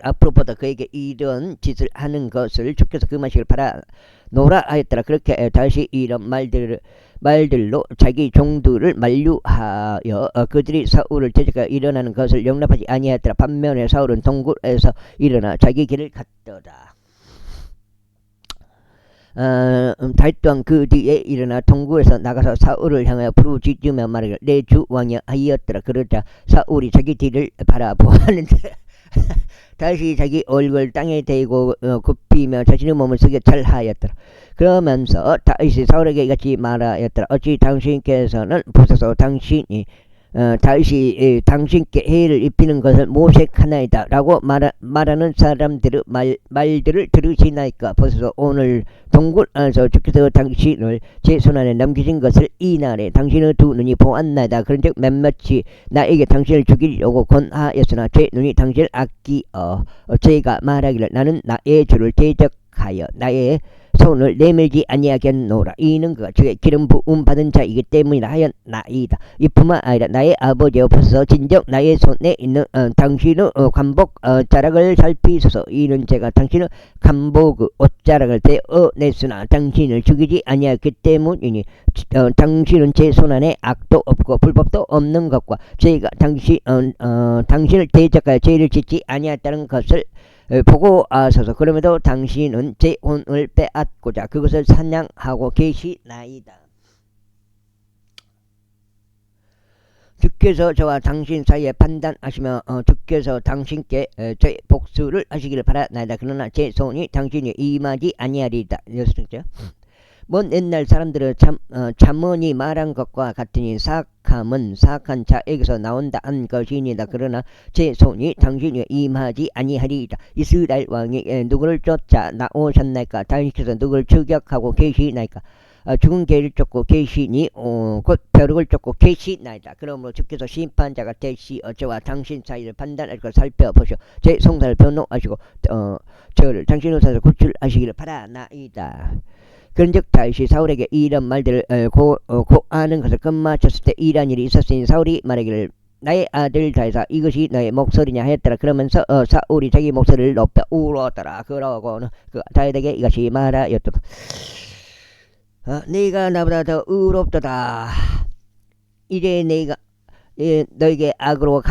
Speaker 1: 앞으로 보다 그에게 이런 짓을 하는 것을 주께서 금하시길 바라노라 하였더라. 그렇게 다시 이런 말들로 자기 종들을 만류하여 그들이 사울을 대적하여 일어나는 것을 용납하지 아니하였더라. 반면에 사울은 동굴에서 일어나 자기 길을 갔더라. 다윗 또한 그 뒤에 일어나 동굴에서 나가서 사울을 향하여 부르짖으며 말하기를 내 주 왕이여 하였더라. 그러자 사울이 자기 뒤를 바라보았는데 다시 자기 얼굴 땅에 대고 굽히며 자신의 몸을 숙여 절하였더라. 그러면서 다윗이 사울에게 이같이 말하였더라. 어찌 당신께서는 보소서 당신이 다윗이 당신께 해를 입히는 것을 모색하나이다 라고 말하는 사람들의 말들을 들으시나이까. 보소서 오늘 동굴 안에서 주께서 당신을 제 손안에 넘기신 것을 이날에 당신의 두 눈이 보았나이다. 그런즉 몇몇이 나에게 당신을 죽이려고 권하였으나 제 눈이 당신을 아끼어 제가 말하기를 나는 나의 주를 대적하여 나의 손을 내밀지 아니하겠노라. 이는 그가 주의 기름 부음 받은 자이기 때문이라 하였나이다. 이뿐만 아니라 나의 아버지여 보소서 진정 나의 손에 있는 당신의 관복 자락을 살피소서. 이는 제가 당신의 관복 옷자락을 베어냈으나 당신을 죽이지 아니하였기 때문이니 당신은 제 손안에 악도 없고 불법도 없는 것과 제가 당신을 대적하여 죄를 짓지 아니하였다는 것을 보고 아소서. 그럼에도 당신은 제 혼을 빼앗고자 그것을 사냥하고 계시나이다. 주께서 저와 당신 사이에 판단하시며 주께서 당신께 제 복수를 하시기를 바라나이다. 그러나 제 손이 당신이 임하지 아니하리이다. 먼 옛날 사람들은 잠언이 말한 것과 같으니 사악함은 사악한 자에게서 나온다 한 것이니이다. 그러나 제 손이 당신이 임하지 아니하리이다. 이스라엘 왕이 누구를 쫓아 나오셨나이까? 당신께서 누구를 추격하고 계시나이까? 죽은 개를 쫓고 계시니 곧 벼룩을 쫓고 계시나이다. 그러므로 주께서 심판자가 되시어 저와 당신 사이를 판단하시고 살펴보시오. 제 성사를 변호하시고 저를 당신의 손에서 구출하시기를 바라나이다. 그런즉 다윗이 사울에게 이런 말들을 고하는 것을 끝마쳤을 때 이런 일이 있었으니 사울이 말하기를 나의 아들 다윗아 이것이 너의 목소리냐 하였더라. 그러면서 사울이 자기 목소리를 높여 울었더라. 그러고는 다윗에게 이것이 말하였도다. 네가 나보다 더 의롭도다. 이제 내가 너에게 악으로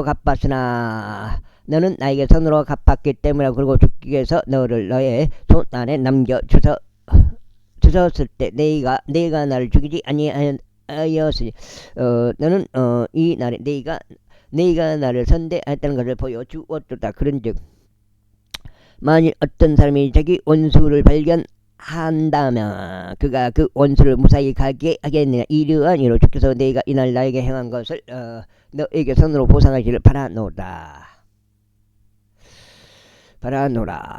Speaker 1: 갚았으나 너는 나에게 손으로 갚았기 때문에. 그리고 주께서 너를 너의 손 안에 남겨 주셨을 때 내가 나를 죽이지 아니하였으니 너는 이 날에 내가 나를 선대하였다는 것을 보여주었도다. 그런즉 만일 어떤 사람이 자기 원수를 발견하여 한다면 그가 그 원수를 무사히 가게 하겠느냐. 이러한 이로 주께서 내가 이날 나에게 행한 것을 너에게 선으로 보상하기를 바라노라.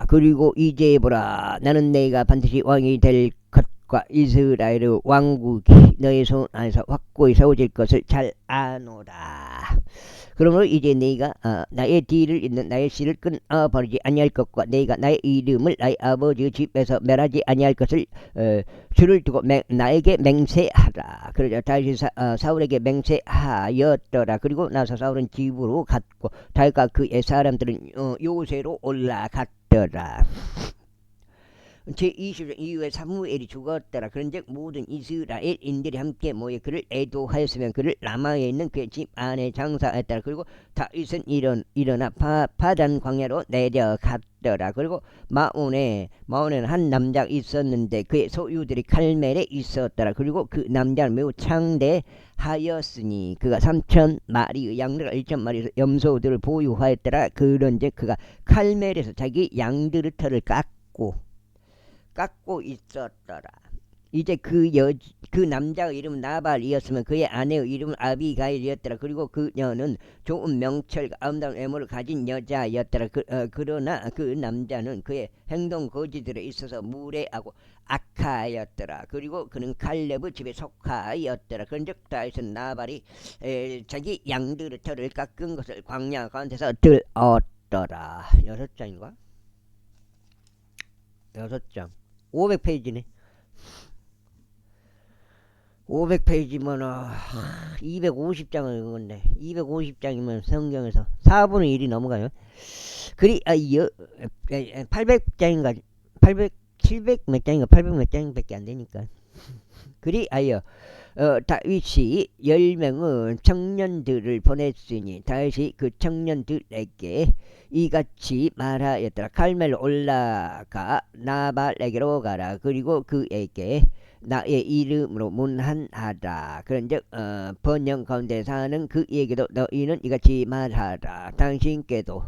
Speaker 1: 그리고 이제 보라, 나는 내가 반드시 왕이 될 것과 이스라엘의 왕국이 너의 손 안에서 확고히 세워질 것을 잘 아노라. 그러므로 이제 네가 나의 뒤를 잇는 나의 씨를 끊어버리지 아니할 것과 네가 나의 이름을 나의 아버지 집에서 멸하지 아니할 것을 주를 두고 나에게 맹세하라. 그러자 다시 사울에게 맹세하였더라. 그리고 나서 사울은 집으로 갔고 다윗과 그의 사람들은 요새로 올라갔더라. 제20장 이후에 사무엘이 죽었더라. 그런즉 모든 이스라엘인들이 함께 모여 그를 애도하였으면 그를 라마에 있는 그의 집 안에 장사했더라. 그리고 다윗은 일어나 파단 광야로 내려갔더라. 그리고 마온에는 한 남자가 있었는데 그의 소유들이 칼멜에 있었더라. 그리고 그 남자는 매우 창대하였으니 그가 3,000마리의 양들과 1,000마리의 염소들을 보유하였더라. 그런즉 그가 칼멜에서 자기 양들의 털을 깎고 있었더라. 이제 그 남자의 이름은 나발이었으면 그의 아내의 이름은 아비가일이었더라. 그리고 그녀는 좋은 명철과 아름다운 외모를 가진 여자였더라. 그러나 그 남자는 그의 행동 거지들에 있어서 무례하고 악하였더라. 그리고 그는 칼렙의 집에 속하였더라. 그런즉 다윗은 나발이 자기 양들의 털을 깎은 것을 광야 가운데서 들었더라. 6장인가? 6장 500페이지네. 500페이지면 250장을 읽은 건데 250장이면 성경에서 4분의 1이 넘어가요. 그리 800장인가 700 몇 장인가 800 몇 장밖에 안 되니까. 그리하여 다윗이 10명의 청년들을 보냈으니 다윗이 그 청년들에게 이같이 말하였더라. 칼멜로 올라가 나발에게로 가라. 그리고 그에게 나의 이름으로 문안하라. 그런즉 번영 가운데 사는 그에게도 너희는 이같이 말하라. 당신께도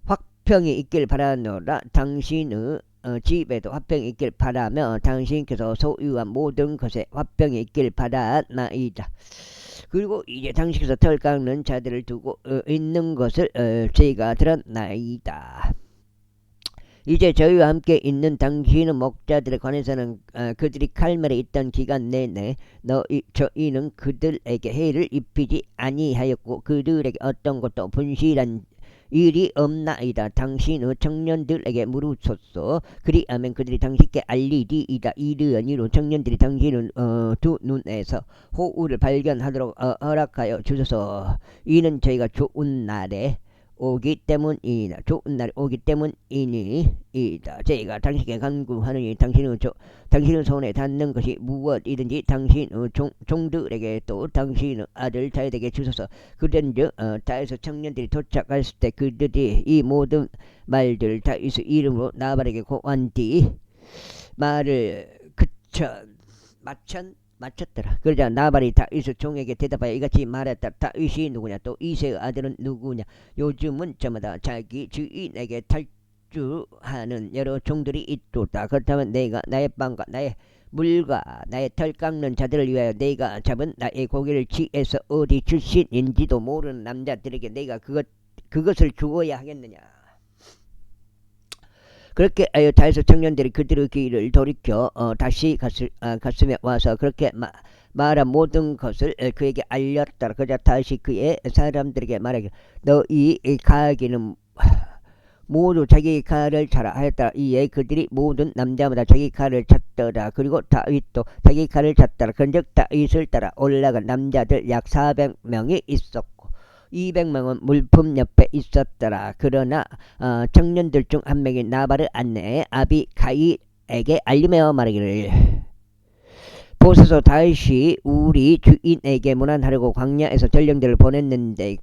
Speaker 1: 화평이 있길 바라노라. 당신의 집에도 화평이 있길 바라며 당신께서 소유한 모든 것에 화평이 있길 바라나이다. 그리고 이제 당신께서 털 깎는 자들을 두고 있는 것을 제가 들었나이다. 이제 저희와 함께 있는 당신의 목자들에 관해서는 그들이 칼멜에 있던 기간 내내 저희는 그들에게 해를 입히지 아니하였고 그들에게 어떤 것도 분실한 일이 없나이다. 당신의 청년들에게 물으소서. 그리하면 그들이 당신께 알리리이다. 이르니로 청년들이 당신의 두 눈에서 호우를 발견하도록 허락하여 주소서. 이는 저희가 좋은 날에 오기 때문이다. 좋은 날이 오기 때문이니이다. 저희가 당신께 간구하느니 당신의 손에 닿는 것이 무엇이든지 당신의 종들에게 또 당신의 아들 다윗에게 주소서. 그런즉 다윗의 청년들이 도착했을 때 그들이 이 모든 말들 다윗의 이름으로 나발에게 고한 뒤 말을 마쳤더라. 그러자 나발이 다윗의 종에게 대답하여 이같이 말했다. 다윗이 누구냐? 또 이새의 아들은 누구냐? 요즘은 저마다 자기 주인에게 탈주하는 여러 종들이 있도다. 그렇다면 내가 나의 빵과 나의 물과 나의 털 깎는 자들을 위하여 내가 잡은 나의 고기를 지에서 어디 출신인지도 모르는 남자들에게 내가 그것을 주어야 하겠느냐? 그렇게 하여 다윗의 청년들이 그들의 길을 돌이켜 다시 갔으며 와서 그렇게 말한 모든 것을 그에게 알렸더라. 그러자 다시 그의 사람들에게 말하기를 너희 가기는 모두 자기 칼을 차라 하였더라. 이에 그들이 모든 남자마다 자기 칼을 찼더라. 그리고 다윗도 자기 칼을 찼더라. 그런즉 다윗을 따라 올라간 남자들 약 400명이 있었고 200명은 물품 옆에 있었더라. 그러나 청년들 중 한 명이 나발을 안내해 아비가일에게 알리며 말하기를 보소서 다시 우리 주인에게 문안하려고 광야에서 전령들을 보냈는데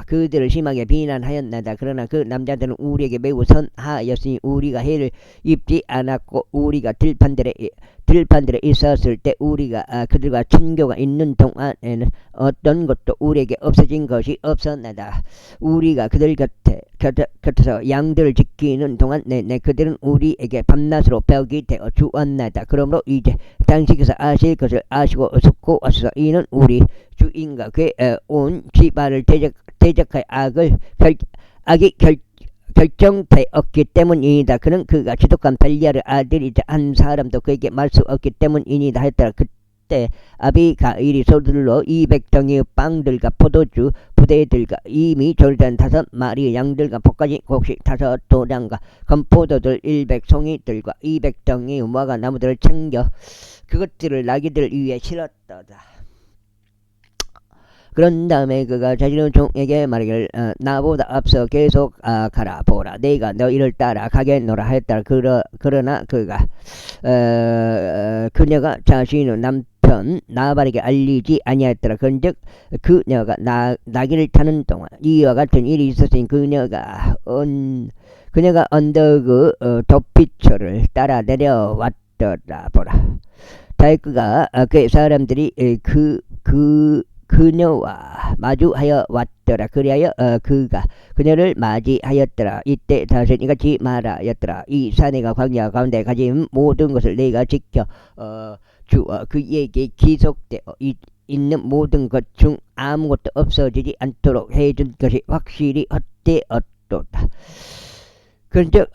Speaker 1: 그들을 심하게 비난하였나이다. 그러나 그 남자들은 우리에게 매우 선하였으니 우리가 해를 입지 않았고 우리가 들판들에 있었을 때 우리가 그들과 친교가 있는 동안에는 어떤 것도 우리에게 없어진 것이 없었나이다. 우리가 그들 곁에서 양들을 지키는 동안 내내 그들은 우리에게 밤낮으로 벽이 되어 주었나이다. 그러므로 이제 당신께서 아실 것을 아시고 듣고 왔소서. 이는 우리 주인과 그의 온 집안을 대적하여 악이 결정되었기 때문이다. 그는 그가 지독한 벨리알의 아들이자 한 사람도 그에게 말 수 없기 때문이다 했더라. 그때 아비가일이 서둘러 200덩이의 빵들과 포도주 부대들과 이미 졸된 5마리의 양들과 볶아진 곡식 5도량과 건포도들 100송이들과 200덩이의 무화과 나무들을 챙겨 그것들을 나귀들 위에 실었더라. 그런 다음에 그가 자신의 종에게 말하기를 나보다 앞서 계속 가라. 보라, 내가 너희를 따라 가겠노라 하였더라. 그러나 그녀가 자신의 남편 나발에게 알리지 아니하였더라. 그런즉 그녀가 나귀를 타는 동안 이와 같은 일이 있었으니 그녀가 언덕의 도피처를 따라 내려왔더라. 보라, 다윗과 그의 사람들이 그녀와 마주하여 왔더라. 그리하여 그가 그녀를 맞이하였더라. 이때 다윗은 이같이 말하였더라. 이 사내가 광야 가운데 가진 모든 것을 내가 지켜 주어 그에게 기속되어 있는 모든 것 중 아무것도 없어지지 않도록 해준 것이 확실히 헛되었도다. 그런즉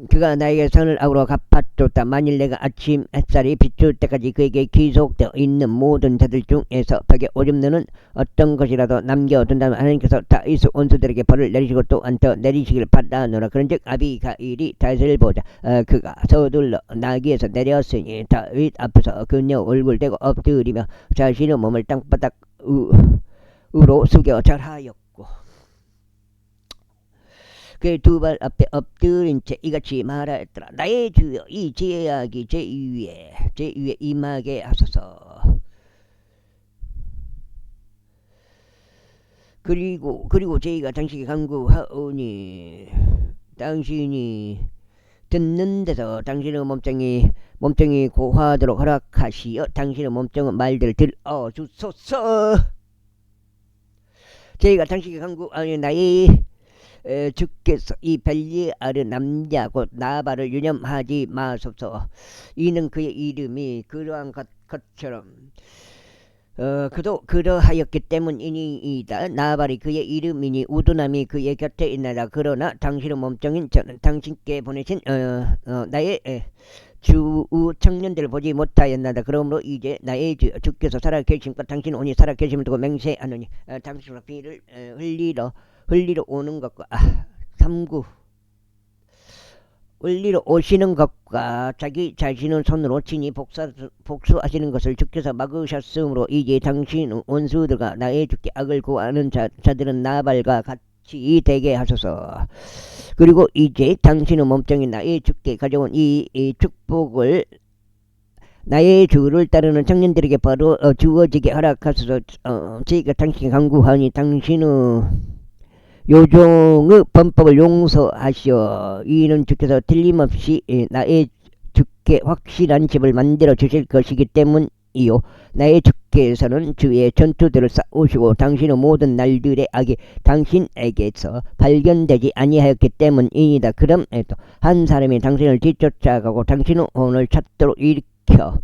Speaker 1: 그가 나에게 선을 악으로 갚아줬다. 만일 내가 아침 햇살이 비출 때까지 그에게 기속되어 있는 모든 자들 중에서 벽에 오줌 누는 어떤 것이라도 남겨둔다면 하나님께서 다윗의 원수들에게 벌을 내리시고 또한 더 내리시기를 바라노라. 그런즉 아비가일이 다윗을 보자 그가 서둘러 나귀에서 내렸으니 다윗 앞에서 그녀 얼굴 대고 엎드리며 자신의 몸을 땅바닥으로 숙여 절하였고 그의 두 발 앞에 엎드린 채 이같이 말하였더라. 나의 주여, 이 죄악이 제 위에 임하게 하소서. 그리고 저희가 당신에게 간구하오니 당신이 듣는 데서 당신의 몸뚱이 고하도록 허락하시어 당신의 몸뚱의 말들을 들어주소서. 저희가 당신에게 간구하오니 나의 주께서 이 벨리알의 남자 곧 나발을 유념하지 마소서. 이는 그의 이름이 그러한 것처럼 그도 그러하였기 때문이니이다. 나발이 그의 이름이니 우두남이 그의 곁에 있나라. 그러나 당신의 몸종인 저는 당신께 보내신 나의 주 청년들을 보지 못하였나다. 그러므로 이제 나의 주께서 살아계심과 당신 온이 살아계심을 두고 맹세하노니 당신의 피를 흘리러 오는 것과 흘리러 오시는 것과 자기 자신의 손으로 친히 복수하시는 것을 주께서 막으셨으므로 이제 당신 원수들과 나의 주께 악을 구하는 자들은 나발과 같이 되게 하소서. 그리고 이제 당신의 몸뚱이 나의 주께 가져온 이 축복을 나의 주를 따르는 청년들에게 바로 주어지게 허락하소서. 제가 당신께 간구하니 당신의 요종의 범법을 용서하시어. 이는 주께서 틀림없이 나의 주께 확실한 집을 만들어 주실 것이기 때문이요. 나의 주께서는 주의 전투들을 싸우시고 당신의 모든 날들의 악이 당신에게서 발견되지 아니하였기 때문이니다. 그럼에도 한 사람이 당신을 뒤쫓아가고 당신의 혼을 찾도록 일으켜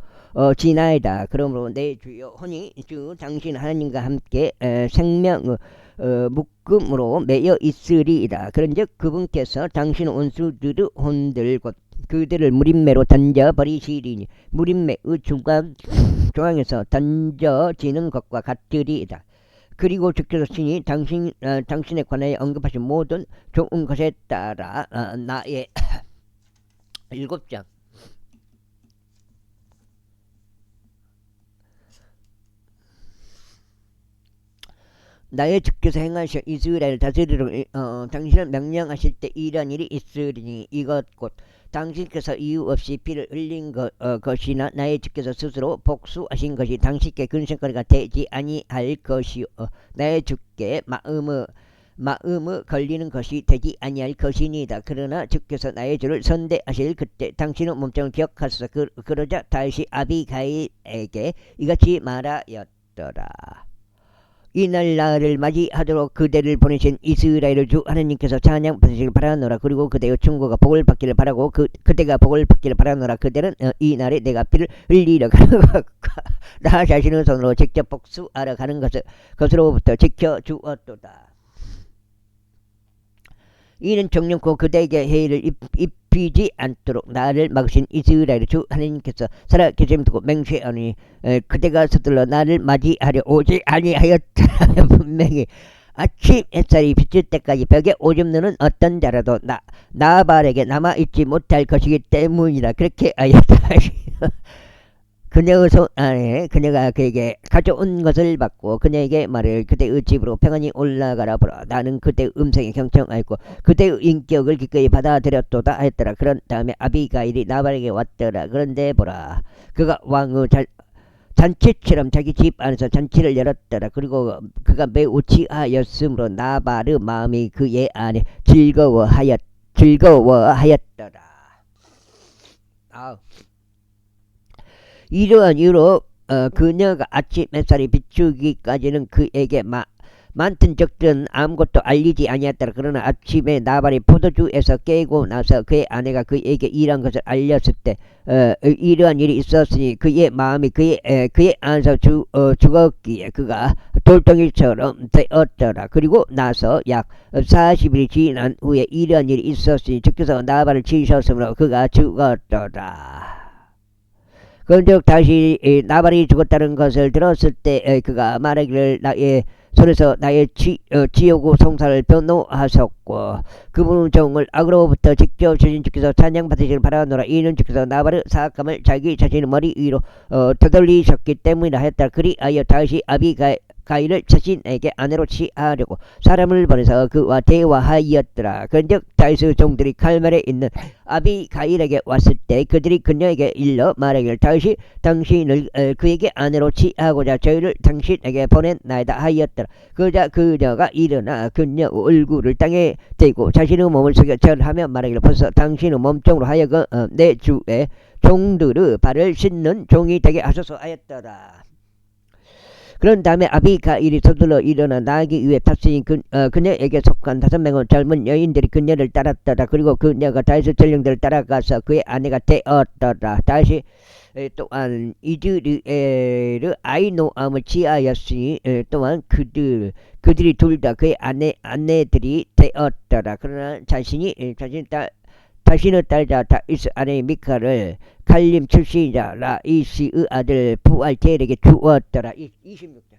Speaker 1: 지나이다. 그러므로 내 주여 혼이 주 당신 하나님과 함께 생명의 묶음으로 매여 있으리이다. 그런즉 그분께서 당신의 원수들의 혼들 곧 그들을 무림매로 던져버리시리니 무림매의 중앙에서 던져지는 것과 같으리이다. 그리고 주께서 친히 당신에 관하여 언급하신 모든 좋은 것에 따라 나의 7장 나의 주께서 행하셔 이스라엘 다스리러 당신을 명령하실 때 이런 일이 있으리니 이것 곧 당신께서 이유 없이 피를 흘린 것이나 나의 주께서 스스로 복수하신 것이 당신께 근심거리가 되지 아니할 것이요 나의 주께 마음의 걸리는 것이 되지 아니할 것이니이다. 그러나 주께서 나의 주를 선대하실 그때 당신의 몸종을 기억하소서. 그러자 다시 아비가일에게 이같이 말하였더라. 이날 나를 맞이하도록 그대를 보내신 이스라엘의 주 하나님께서 찬양 받으시길 바라노라. 그리고 그대의 충고가 복을 받기를 바라고 그대가 복을 받기를 바라노라. 그대는 이 날에 내가 피를 흘리려 가는 것과 나 자신의 손으로 직접 복수하러 가는 것으로부터 지켜주었도다. 이는 정령코 그대에게 해를 입히지 않도록 나를 막으신 이스라엘 주 하나님께서 살아계심 두고 맹세하니 그대가 서둘러 나를 맞이하려 오지 아니하였더라. 분명히 아침 햇살이 비칠 때까지 벽에 오줌 누는 어떤 자라도 나발에게 남아있지 못할 것이기 때문이라. 그렇게 하였다. 그녀의 손 안에 그녀가 그에게 가져온 것을 받고 그녀에게 말을 그대의 집으로 평안히 올라가라 보라. 나는 그대의 음성에 경청하였고 그대의 인격을 기꺼이 받아들였도다 하였더라. 그런 다음에 아비가일이 나발에게 왔더라. 그런데 보라, 그가 왕의 잔치처럼 자기 집 안에서 잔치를 열었더라. 그리고 그가 매우 취하였으므로 나발의 마음이 그의 안에 즐거워하였더라. 이러한 이유로 그녀가 아침 햇살이 비추기까지는 그에게 많든 적든 아무것도 알리지 아니했더라. 그러나 아침에 나발이 포도주에서 깨고 나서 그의 아내가 그에게 이러한 것을 알렸을 때 이러한 일이 있었으니 그의 마음이 그의 안에서 죽었기에 그가 돌덩이처럼 되었더라. 그리고 나서 약 40일이 지난 후에 이러한 일이 있었으니 주께서 나발을 치셨으므로 그가 죽었더라. 그런즉 다시 나발이 죽었다는 것을 들었을 때 그가 말하기를 나의 손에서 나의 지옥의 송사를 변호하셨고 그분의 종을 악으로부터 직접 주신 주께서 찬양받으시길 바라노라. 이는 주께서 나발의 사악함을 자기 자신의 머리 위로 되돌리셨기 때문이라 했다. 그리하여 다시 아비가일을 자신에게 아내로 취하려고 사람을 보내서 그와 대화하였더라. 그런즉 다윗의 종들이 칼멜에 있는 아비가일에게 왔을 때 그들이 그녀에게 일러 말하기를 다윗이 당신을 그에게 아내로 취하고자 저희를 당신에게 보냈나이다 하였더라. 그러자 그녀가 일어나 그녀의 얼굴을 땅에 대고 자신의 몸을 숙여 절하며 말하기를 벌써 당신의 몸종으로 하여금 내 주의 종들의 발을 씻는 종이 되게 하소서 하였더라. 그런 다음에 아비가일이 서둘러 일어나 나가기 위해 탔으니 그녀에게 속한 5명의 젊은 여인들이 그녀를 따랐더라. 그리고 그녀가 다윗의 전령들을 따라가서 그의 아내가 되었더라. 다시 또한 이즈리엘의 아이노암을 취하였으니 또한 그들이 둘 다 그의 아내들이 되었더라. 그러나 자신의 딸자 다윗의 아내 미칼을 칼림 출신이자 라이시의 아들 부알텔에게 주었더라. 26절.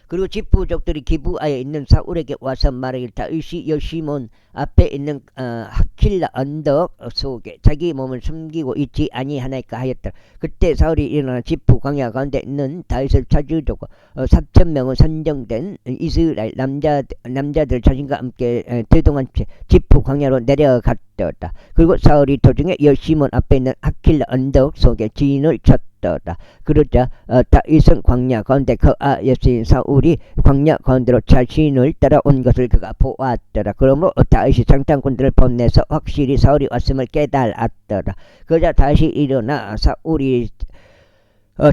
Speaker 1: 그리고 집부족들이 기브아에 있는 사울에게 와서 말하길 다윗이 여시몬 앞에 있는 하킬라 언덕 속에 자기 몸을 숨기고 있지 아니하나이까 하였더라. 그때 사울이 일어나 집부 광야 가운데 있는 다윗을 찾으려고 4,000명의 선정된 이스라엘 남자들 자신과 함께 대동한 채 집부 광야로 내려갔더라. 그리고 사울이 도중에 여시몬 앞에 있는 하킬라 언덕 속에 진을 쳤더라. 그러자 다윗은 광야 가운데 거하였으니 사울이 광야 가운데로 자신을 따라온 것을 그가 보았더라. 그러므로 다윗이 장단꾼들을 보내서 확실히 사울이 왔음을 깨달았더라. 그러자 다시 일어나 사울이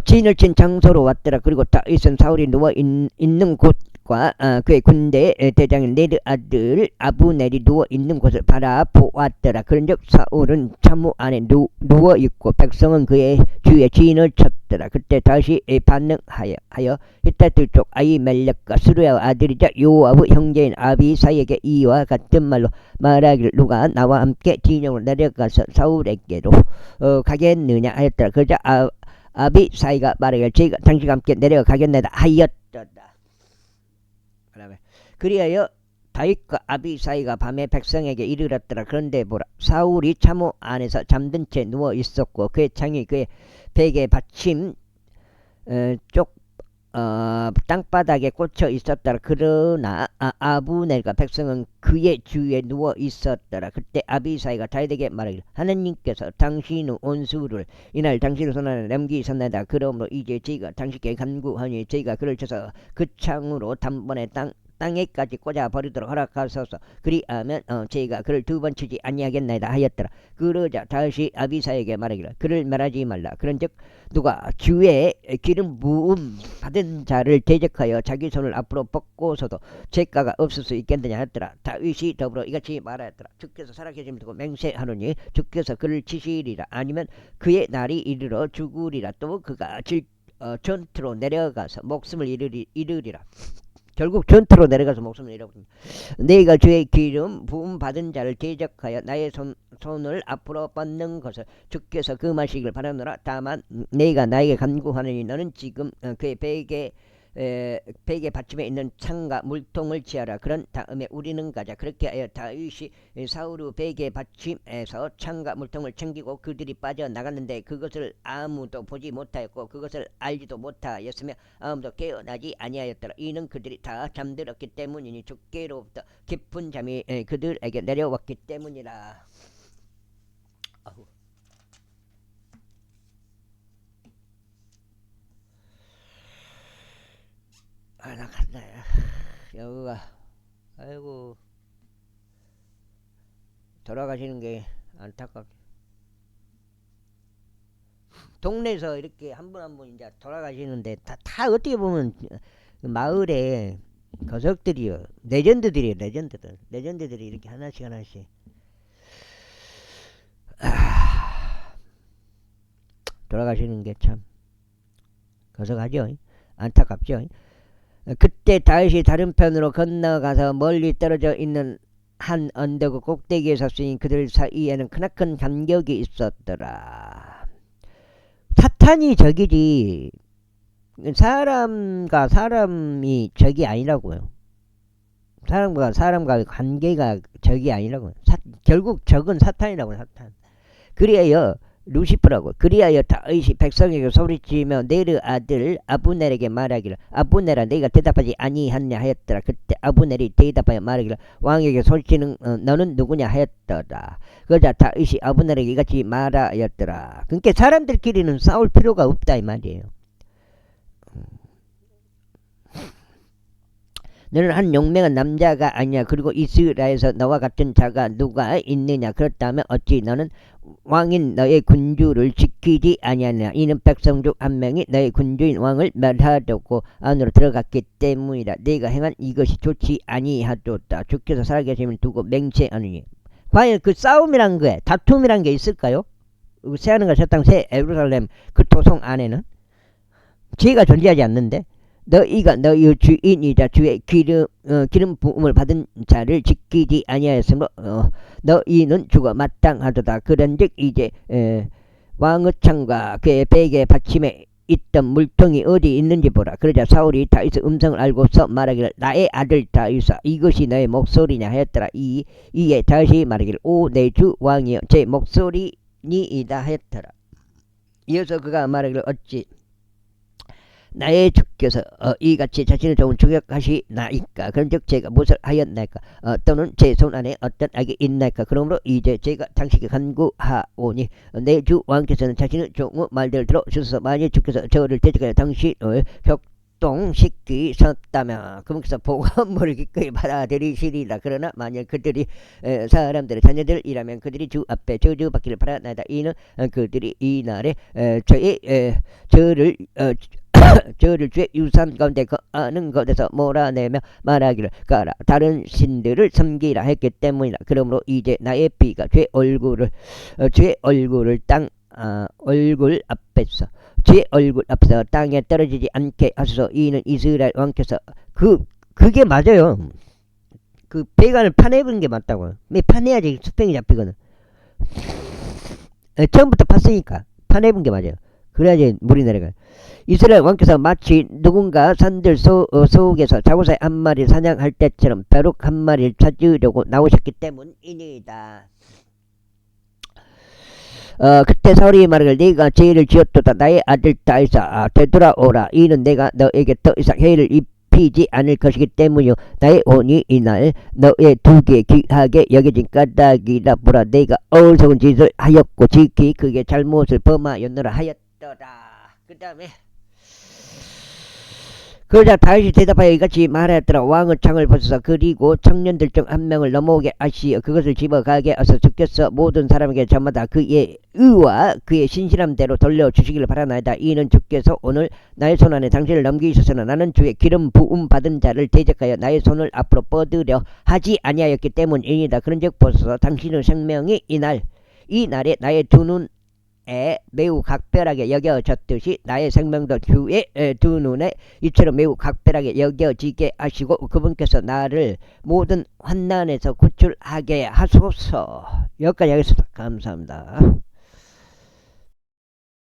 Speaker 1: 진을 친 장소로 왔더라. 그리고 다윗은 사울이 누워 있는 곳과 그의 군대 대장인 네르 아들 아브넬이 누워 있는 곳을 바라보았더라. 그런즉 사울은 참호 안에 누워 있고 백성은 그의 주위에 진을 쳤더라. 그때 다시 반응하여 히타트 쪽 아히멜렉과 스루야 아들이자 요압의 형제인 아비사이에게 이와 같은 말로 말하기를 누가 나와 함께 진영으로 내려가서 사울에게로 가겠느냐 하였더라. 그러자 아비사이가 말하기를 제가 당신과 함께 내려가겠나이다 하였더라. 그리하여 다윗과 아비사이가 밤에 백성에게 이르렀더라. 그런데 보라, 사울이 참호 안에서 잠든 채 누워 있었고 그의 창이 그의 베개 받침 쪽 땅바닥에 꽂혀 있었더라. 그러나 아브넬과 백성은 그의 주위에 누워 있었더라. 그때 아비사이가 다윗에게 말하기를 하나님께서 당신의 온수를 이날 당신의 손 안에 남기셨나이다. 그러므로 이제 저희가 당신께 간구하니 저희가 그를 쳐서 그 창으로 단번에 땅에까지 꽂아 버리도록 허락하소서. 그리하면 저희가 그를 두 번 치지 아니하겠나이다 하였더라. 그러자 다시 아비사에게 말하기를 그를 말하지 말라. 그런즉 누가 주의 기름 부음 받은 자를 대적하여 자기 손을 앞으로 뻗고서도 죄가가 없을 수 있겠느냐 하였더라. 다윗이 더불어 이같이 말하였더라. 주께서 살아계심을 두고 맹세하노니 주께서 그를 치시리라. 아니면 그의 날이 이르러 죽으리라. 또 그가 전투로 내려가서 목숨을 잃으리라. 결국 전투로 내려가서 목숨을 잃어버립니다. 내가 주의 기름 부음 받은 자를 대적하여 나의 손을 앞으로 뻗는 것을 주께서 금하시길 바라노라. 다만 내가 나에게 간구하느니 너는 지금 그의 베개 받침에 있는 창과 물통을 취하라. 그런 다음에 우리는 가자. 그렇게 하여 다윗이 사울의 베개 받침에서 창과 물통을 챙기고 그들이 빠져나갔는데 그것을 아무도 보지 못하였고 그것을 알지도 못하였으며 아무도 깨어나지 아니하였더라. 이는 그들이 다 잠들었기 때문이니 주께로부터 깊은 잠이 그들에게 내려왔기 때문이라. 아후. 나 간다. 여우가 아이고 돌아가시는 게 안타깝게 동네에서 이렇게 한 분 한 분 이제 돌아가시는데 다 어떻게 보면 마을에 거석들이요 레전드들이에요. 레전드들이 이렇게 하나씩 돌아가시는 게 참 거석하죠. 안타깝죠. 그때 다윗이 다른 편으로 건너가서 멀리 떨어져 있는 한 언덕의 꼭대기에 섰으니 그들 사이에는 크나큰 간격이 있었더라. 사탄이 적이지 사람과 사람이 적이 아니라고요. 사람과 관계가 적이 아니라고요. 결국 적은 사탄이라고요. 사탄. 그리하여 루시프라고. 그리하여 다윗이 백성에게 소리치며 네르 아들 아브넬에게 말하기를 아브넬아 내가 대답하지 아니하냐 하였더라. 그때 아브넬이 대답하여 말하기를 왕에게 소리치는 너는 누구냐 하였더라. 그러자 다윗이 아브넬에게 이같이 말하였더라. 그러니까 사람들끼리는 싸울 필요가 없다 이 말이에요. 너는 한 용맹한 남자가 아니야. 그리고 이스라엘에서 너와 같은 자가 누가 있느냐. 그렇다면 어찌 너는 왕인 너의 군주를 지키지 아니하느냐. 이는 백성 중 한 명이 너의 군주인 왕을 멸하려고 안으로 들어갔기 때문이다. 네가 행한 이것이 좋지 아니하도다. 주께서 살아계심을 두고 맹세하느니. 과연 그 싸움이란 게 다툼이란 게 있을까요? 새하늘과 새 땅 새 예루살렘 그 토성 안에는 죄가 존재하지 않는데 너희가 너희 주인이자 주의 기름 부음을 받은 자를 지키지 아니하였으므로 너희는 죽어 마땅하도다. 그런즉 이제 왕의 창과 그의 베개 받침에 있던 물통이 어디 있는지 보라. 그러자 사울이 다윗의 음성을 알고서 말하기를 나의 아들 다윗아 이것이 너의 목소리냐 하였더라. 이에 다윗이 말하기를 오 내 주 왕이여 제 목소리니이다 하였더라. 이어서 그가 말하기를 어찌 나의 주께서 이같이 자신의 종을 저격하시나이까. 그런즉 제가 무엇을 하였나이까. 또는 제 손 안에 어떤 악이 있나이까. 그러므로 이제 제가 당신께 간구하오니 내 주 왕께서는 자신의 종의 말들을 들어주셔서 만일 주께서 저를 대적하여 당신을 격동시키셨다면 그분께서 복음을 기꺼이 받아들이시리라. 그러나 만일 그들이 사람들의 자녀들이라면 그들이 주 앞에 저주받기를 바라나이다. 이는 그들이 이날에 저를 주의 유산 가운데 거하는 것에서 몰아내며 말하기를 가라. 다른 신들을 섬기라 했기 때문이다. 그러므로 이제 나의 피가 주의 얼굴을 주의 얼굴 앞에서 땅에 떨어지지 않게 하소서. 이는 이스라엘 왕께서 그게 맞아요. 그 배관을 파내는 게 맞다고요. 파내야지 수평이 잡히거든. 처음부터 팠으니까 파내본 게 맞아요. 그래야지 물이 내려가요. 이스라엘 왕께서 마치 누군가 산들 속에서 자고사의 한 마리 사냥할 때처럼 벼룩 한 마리를 찾으려고 나오셨기 때문이니다. 그때 사울이 말하길 내가 죄를 지었도다. 나의 아들 다윗아 되돌아오라. 이는 내가 너에게 더 이상 해를 입히지 않을 것이기 때문이요 나의 온이 이날 너의 두개 귀하게 여겨진 까닭이라. 보라 내가 어리석은 짓을 하였고 지키 그게 잘못을 범하였노라 하였더라. 그 다음에 그러자 다윗이 대답하여 이같이 말하였더라. 왕은 창을 벗어서 그리고 청년들 중 한 명을 넘어오게 하시어 그것을 집어가게 하서 적겨서 모든 사람에게 저마다 그의 의와 그의 신실함대로 돌려주시기를 바라나이다. 이는 주께서 오늘 나의 손안에 당신을 넘기셨으나 나는 주의 기름 부음 받은 자를 대적하여 나의 손을 앞으로 뻗으려 하지 아니하였기 때문이니다. 그런즉 보소서 당신의 생명이 이 날에 나의 두 눈에 매우 각별하게 여겨졌듯이 나의 생명도 주의 두 눈에 이처럼 매우 각별하게 여겨지게 하시고 그분께서 나를 모든 환난에서 구출하게 하소서. 여기까지 하겠습니다. 감사합니다.